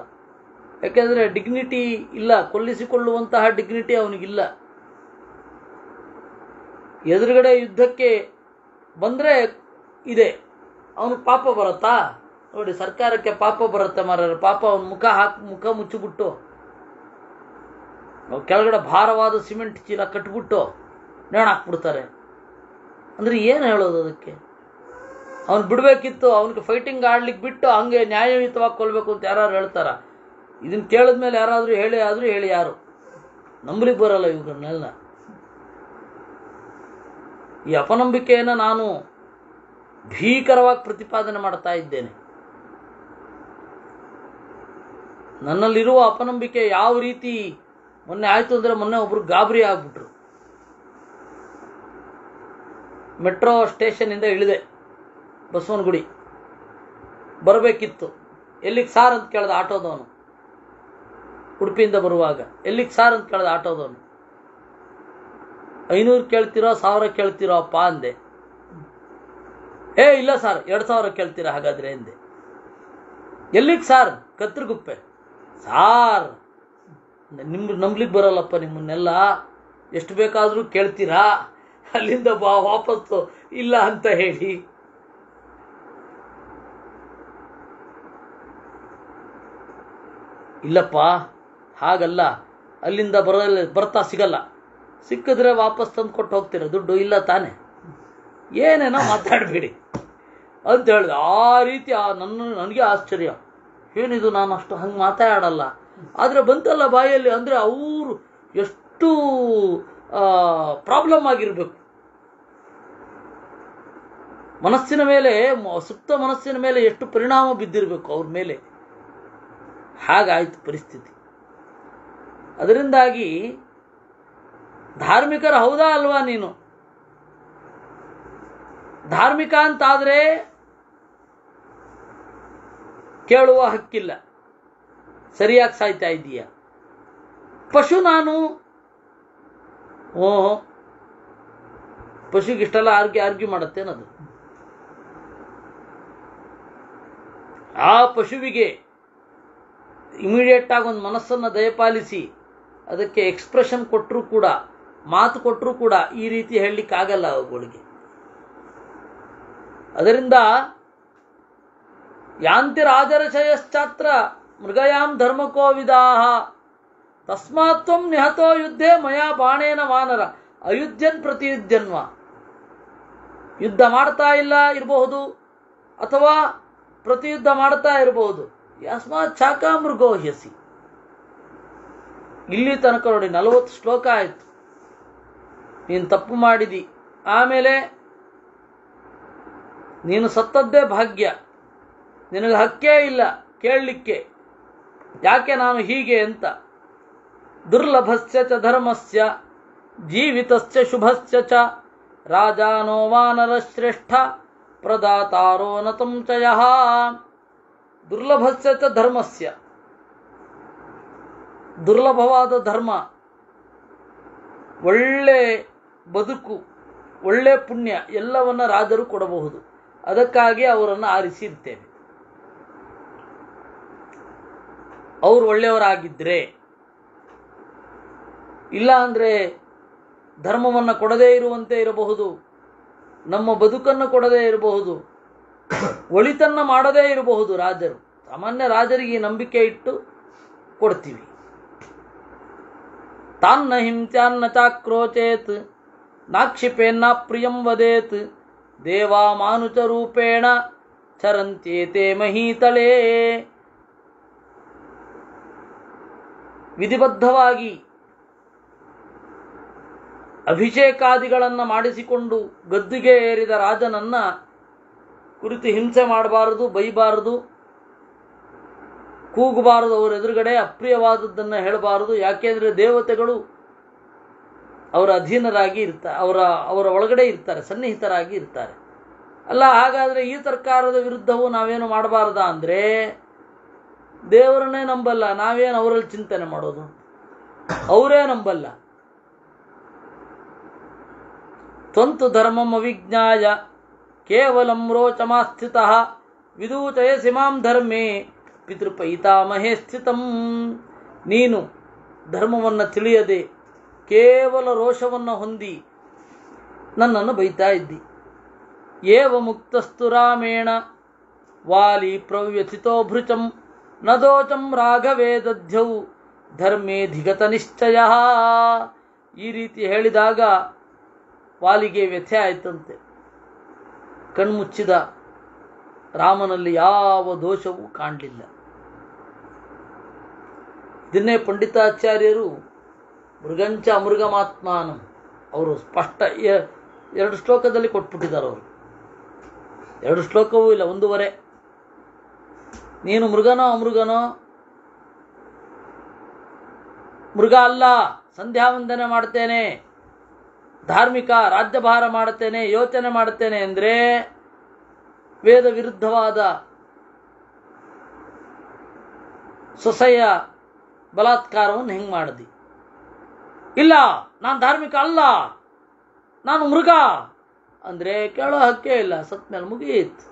ಯಾಕೆಂದ್ರೆ ಡಿಗ್ನಿಟಿ ಇಲ್ಲ, ಕೊಲ್ಲಿಸಿಕೊಳ್ಳುವಂತಹ ಡಿಗ್ನಿಟಿ ಅವನಿಗಿಲ್ಲ. ಎದುರುಗಡೆ ಯುದ್ಧಕ್ಕೆ ಬಂದ್ರೆ ಇದೆ, ಅವನು ಪಾಪ ಬರುತ್ತಾ ನೋಡಿ? ಸರ್ಕಾರಕ್ಕೆ ಪಾಪ ಬರುತ್ತೆ ಮಾರ್ರೆ. ಪಾಪ ಅವನ ಮುಖ ಮುಚ್ಚಿಬಿಟ್ಟು ಕೆಳಗಡೆ ಭಾರವಾದ ಸಿಮೆಂಟ್ ಚೀಲ ಕಟ್ಬಿಟ್ಟು ನೇಣಾಕ್ಬಿಡ್ತಾರೆ. ಅಂದ್ರೆ ಏನು ಹೇಳೋದು ಅದಕ್ಕೆ? ಅವನು ಬಿಡ್ಬೇಕಿತ್ತು, ಅವನಿಗೆ ಫೈಟಿಂಗ್ ಆಡ್ಲಿಕ್ಕೆ ಬಿಟ್ಟು ಹಂಗೆ ನ್ಯಾಯಯುತವಾಗಿ ಕೊಲ್ಬೇಕು ಅಂತ ಯಾರು ಹೇಳ್ತಾರ? ಇದನ್ನ ಕೇಳಿದ್ಮೇಲೆ ಯಾರಾದ್ರೂ ಹೇಳಿ ಯಾರು ನಂಬಲಿಕ್ಕೆ ಬರಲ್ಲ ಇವ್ರನ್ನೆಲ್ಲ. ಈ ಅಪನಂಬಿಕೆಯನ್ನು ನಾನು ಭೀಕರವಾಗಿ ಪ್ರತಿಪಾದನೆ ಮಾಡ್ತಾ ಇದ್ದೇನೆ. ನನ್ನಲ್ಲಿರುವ ಅಪನಂಬಿಕೆ ಯಾವ ರೀತಿ ಮೊನ್ನೆ ಆಯ್ತು ಅಂದ್ರೆ, ಮೊನ್ನೆ ಒಬ್ರು ಗಾಬರಿ ಆಗ್ಬಿಟ್ರು. ಮೆಟ್ರೋ ಸ್ಟೇಷನ್ ಇಂದ ಇಳಿದೆ, ಬಸವನಗುಡಿ ಬರಬೇಕಿತ್ತು. ಎಲ್ಲಿಗೆ ಸಾರ್ ಅಂತ ಕೇಳ್ದ ಆಟೋದವನು. ಉಡುಪಿಯಿಂದ ಬರುವಾಗ ಎಲ್ಲಿಗೆ ಸಾರ್ ಅಂತ ಕೇಳ್ದ ಆಟೋದವನು. 500 ಕೇಳ್ತಿರೋ 1000 ಕೇಳ್ತಿರೋ ಅಪ್ಪ ಅಂದೆ. ಇಲ್ಲ ಸಾರ್ 2000 ಕೇಳ್ತೀರಾ ಹಾಗಾದ್ರೆ ಎಂದೆ. ಎಲ್ಲಿಗೆ ಸಾರ್? ಕತ್ರಗುಪ್ಪೆ. ಸಾರ್ ನಂಬ್ಲಿಕ್ಕೆ ಬರಲ್ಲಪ್ಪ ನಿಮ್ಮನ್ನೆಲ್ಲ, ಎಷ್ಟು ಬೇಕಾದ್ರೂ ಕೇಳ್ತೀರಾ, ಅಲ್ಲಿಂದ ವಾಪಸ್ಸು ಇಲ್ಲ ಅಂತ ಹೇಳಿ. ಇಲ್ಲಪ್ಪ ಹಾಗಲ್ಲ, ಅಲ್ಲಿಂದ ಬರ್ತಾ ಸಿಗಲ್ಲ, ಸಿಕ್ಕಿದ್ರೆ ವಾಪಸ್ ತಂದು ಕೊಟ್ಟು ಹೋಗ್ತೀರ, ದುಡ್ಡು ಇಲ್ಲ ತಾನೆ. ಏನೇನೋ ಮಾತಾಡಬೇಡಿ. ಅಂತ ಹೇಳಿದೆ. ಆ ರೀತಿ ನನಗೆ ಆಶ್ಚರ್ಯ, ಏನಿದು, ನಾನು ಅಷ್ಟು ಹಂಗೆ ಮಾತಾಡಲ್ಲ, ಆದರೆ ಬಂತಲ್ಲ ಬಾಯಲ್ಲಿ. ಅಂದರೆ ಅವರು ಎಷ್ಟು ಪ್ರಾಬ್ಲಮ್ ಆಗಿರಬೇಕು ಮನಸ್ಸಿನ ಮೇಲೆ, ಸುಪ್ತ ಮನಸ್ಸಿನ ಮೇಲೆ ಎಷ್ಟು ಪರಿಣಾಮ ಬಿದ್ದಿರಬೇಕು ಅವ್ರ ಮೇಲೆ. ಹಾಗಾಯಿತು ಪರಿಸ್ಥಿತಿ. ಅದರಿಂದಾಗಿ ಧಾರ್ಮಿಕರ ಹೌದಾ ಅಲ್ವಾ ನೀನು? ಧಾರ್ಮಿಕ ಅಂತಾದರೆ ಕೇಳುವ ಹಕ್ಕಿಲ್ಲ, ಸರಿಯಾಗಿ ಸಾಯ್ತಾ ಇದ್ದೀಯ. ಪಶು ನಾನು, ಓಹೋ, ಪಶುಗಿಷ್ಟೆಲ್ಲ ಆರ್ಗ್ಯೂ ಮಾಡುತ್ತೇನದು? ಆ ಪಶುವಿಗೆ ಇಮಿಡಿಯೇಟ್ ಆಗಿ ಒಂದು ಮನಸ್ಸನ್ನು ದಯಪಾಲಿಸಿ ಅದಕ್ಕೆ ಎಕ್ಸ್ಪ್ರೆಷನ್ ಕೊಟ್ಟರೂ ಕೂಡ, ಮಾತು ಕೊಟ್ಟರೂ ಕೂಡ ಈ ರೀತಿ ಹೇಳಲಿಕ್ಕಾಗಲ್ಲ ಅವುಗಳಿಗೆ. ಅದರಿಂದ ಯಾಂತಿ ರಾಜರ್ಷಯಶ್ಚಾತ್ರ ಮೃಗಯಾಂ ಧರ್ಮಕೋವಿದಾಹ ತಸ್ಮಾತ್ವಂ ನಿಹತೋ ಯುದ್ಧೇ ಮಯಾ ಬಾಣೇನ ವಾನರ ಅಯುಧ್ಯನ್ ಪ್ರತಿಯುದ್ಧನ್ವ. ಯುದ್ಧ ಮಾಡ್ತಾ ಇಲ್ಲ ಇರಬಹುದು, ಅಥವಾ ಪ್ರತಿಯುದ್ಧ ಮಾಡ್ತಾ ಇರಬಹುದು. ಯಸ್ಮಾತ್ ಚಾಕ ಮೃಗೋ ಹ್ಯಸಿ. ಇಲ್ಲಿ ತನಕ ನೋಡಿ 40 ಶ್ಲೋಕ ಆಯಿತು. ನೀನು ತಪ್ಪು ಮಾಡಿದಿ, ಆಮೇಲೆ ನೀನು ಸತ್ತದ್ದೇ ಭಾಗ್ಯ, ನಿನಗೆ ಹಕ್ಕೇ ಇಲ್ಲ ಕೇಳಲಿಕ್ಕೆ, ಯಾಕೆ ನಾನು ಹೀಗೆ ಅಂತ. ದುರ್ಲಭಸ್ಯ ಚ ಧರ್ಮಸ್ಯ ಜೀವಿತಸ್ಯ ಶುಭಸ್ಯ ಚ ರಾಜಾನೋ ವಾನರ ಶ್ರೇಷ್ಠ ಪ್ರದಾತಾರೋ ನತಂ ಚ ಯಃ. ದುರ್ಲಭಸ್ಯ ಚ ಧರ್ಮಸ್ಯ, ದುರ್ಲಭವಾದ ಧರ್ಮ, ಒಳ್ಳೆ ಬದುಕು, ಒಳ್ಳೆ ಪುಣ್ಯ ಎಲ್ಲವನ್ನ ರಾಜರು ಕೊಡಬಹುದು. ಅದಕ್ಕಾಗಿ ಅವರನ್ನು ಆರಿಸಿ ಇರ್ತೇವೆ. ಅವರು ಒಳ್ಳೆಯವರಾಗಿದ್ದರೆ, ಇಲ್ಲ ಅಂದರೆ ಧರ್ಮವನ್ನು ಕೊಡದೇ ಇರುವಂತೆ ಇರಬಹುದು, ನಮ್ಮ ಬದುಕನ್ನು ಕೊಡದೇ ಇರಬಹುದು, ಒಳಿತನ್ನ ಮಾಡದೇ ಇರಬಹುದು. ರಾಜರು, ಸಾಮಾನ್ಯ ರಾಜರಿಗೆ ನಂಬಿಕೆ ಇಟ್ಟು ಕೊಡ್ತೀವಿ. ತಾನ್ನ ಹಿಂಸ್ಯಾನ್ನ ಚಾಕ್ರೋಚೇತ್ ನಾಕ್ಷಿಪೇನ್ನ ಪ್ರಿಯಂ ವದೇತ್ ದೇವಾ ಮಾನುಚ ರೂಪೇಣ ಚರಂತ್ಯೇತೆ ಮಹೀತಳೇ. ವಿಧಿಬದ್ಧವಾಗಿ ಅಭಿಷೇಕಾದಿಗಳನ್ನು ಮಾಡಿಸಿಕೊಂಡು ಗದ್ದುಗೆ ಏರಿದ ರಾಜನನ್ನ ಕುರಿತು ಹಿಂಸೆ ಮಾಡಬಾರದು, ಬೈಬಾರದು, ಕೂಗಬಾರದು, ಅವರ ಎದುರುಗಡೆ ಅಪ್ರಿಯವಾದದ್ದನ್ನು ಹೇಳಬಾರದು. ಯಾಕೆಂದರೆ ದೇವತೆಗಳು ಅವರ ಅಧೀನರಾಗಿ ಇರ್ತಾರೆ, ಅವರ ಒಳಗಡೆ ಇರ್ತಾರೆ, ಸನ್ನಿಹಿತರಾಗಿ ಇರ್ತಾರೆ. ಅಲ್ಲ, ಹಾಗಾದರೆ ಈ ಸರ್ಕಾರದ ವಿರುದ್ಧವೂ ನಾವೇನು ಮಾಡಬಾರ್ದ ಅಂದರೆ ದೇವರನ್ನೇ ನಂಬಲ್ಲ, ನಾವೇನು ಅವರಲ್ಲಿ ಚಿಂತನೆ ಮಾಡೋದು? ಅವರೇ ನಂಬಲ್ಲ. ತ್ವಂತು ಧರ್ಮಂ ಅವಿಜ್ಞಾಯ ಕೇವಲಂ ರೋಚಮಾಸ್ಥಿತಃ ವಿದೂಚಯಸಿ ಮಾಂ ಧರ್ಮೇ ಪಿತೃಪೈತಾಮಹೇ ಸ್ಥಿತಂ. ನೀನು ಧರ್ಮವನ್ನು ತಿಳಿಯದೆ ಕೇವಲ ರೋಷವನ್ನು ಹೊಂದಿ ನನ್ನನ್ನು ಬೈತಾ ಇದ್ದಿ. ಏವ ಮುಕ್ತಸ್ತು ರಾಮೇಣ ವಾಲಿ ಪ್ರವ್ಯಥಿತೋ ಭೃಚಂ ನದೋಚಂ ರಾಘವೇ ದಧ್ಯೌ ಧರ್ಮೇ ಧಿಗತ ನಿಶ್ಚಯ. ಈ ರೀತಿ ಹೇಳಿದಾಗ ವಾಲಿಗೆ ವ್ಯಥೆ ಆಯ್ತಂತೆ. ಕಣ್ಮುಚ್ಚಿದ ರಾಮನಲ್ಲಿ ಯಾವ ದೋಷವೂ ಕಾಣಲಿಲ್ಲ. ಇದನ್ನೇ ಪಂಡಿತಾಚಾರ್ಯರು ಮೃಗಂಚ ಅಮೃಗಮಾತ್ಮಾನಂ ಅವರು ಸ್ಪಷ್ಟ 2 ಶ್ಲೋಕದಲ್ಲಿ ಕೊಟ್ಬಿಟ್ಟಿದ್ದಾರೆ. ಅವರು 2 ಶ್ಲೋಕವೂ ಇಲ್ಲ, 1.5. ನೀನು ಮೃಗನೋ ಅಮೃಗನೋ? ಮೃಗ ಅಲ್ಲ, ಸಂಧ್ಯಾ ವಂದನೆ ಮಾಡ್ತೇನೆ, ಧಾರ್ಮಿಕ, ರಾಜ್ಯಭಾರ ಮಾಡುತ್ತೇನೆ, ಯೋಚನೆ ಮಾಡುತ್ತೇನೆ ಅಂದರೆ ವೇದ ವಿರುದ್ಧವಾದ ಸೊಸೆಯ ಬಲಾತ್ಕಾರವನ್ನು ಹೆಂಗೆ ಮಾಡಿದಿ? ಇಲ್ಲ, ನಾನು ಧಾರ್ಮಿಕ ಅಲ್ಲ, ನಾನು ಮೃಗ ಅಂದರೆ ಕೇಳೋ ಹಕ್ಕೇ ಇಲ್ಲ. ಸತ್ ಮೇಲೆ ಮುಗಿಯಿತು.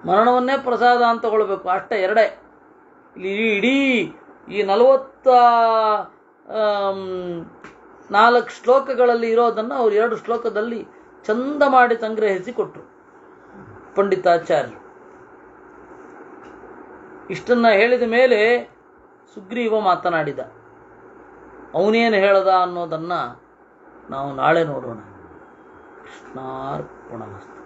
ಮರಣವನ್ನೇ ಪ್ರಸಾದ ಅಂತ ತಗೊಳ್ಬೇಕು, ಅಷ್ಟೇ, 2. ಇಲ್ಲಿ ಇಡೀ ಈ 44 ಶ್ಲೋಕಗಳಲ್ಲಿ ಇರೋದನ್ನು ಅವರು 2 ಶ್ಲೋಕದಲ್ಲಿ ಚಂದ ಮಾಡಿ ಸಂಗ್ರಹಿಸಿ ಕೊಟ್ಟರು ಪಂಡಿತಾಚಾರ್ಯರು. ಇಷ್ಟನ್ನ ಹೇಳಿದ ಮೇಲೆ ಸುಗ್ರೀವ ಮಾತನಾಡಿದ. ಅವನೇನು ಹೇಳ್ದ ಅನ್ನೋದನ್ನು ನಾವು ನಾಳೆ ನೋಡೋಣ. ಕೃಷ್ಣಾರ್ಪಣಮಸ್ತು.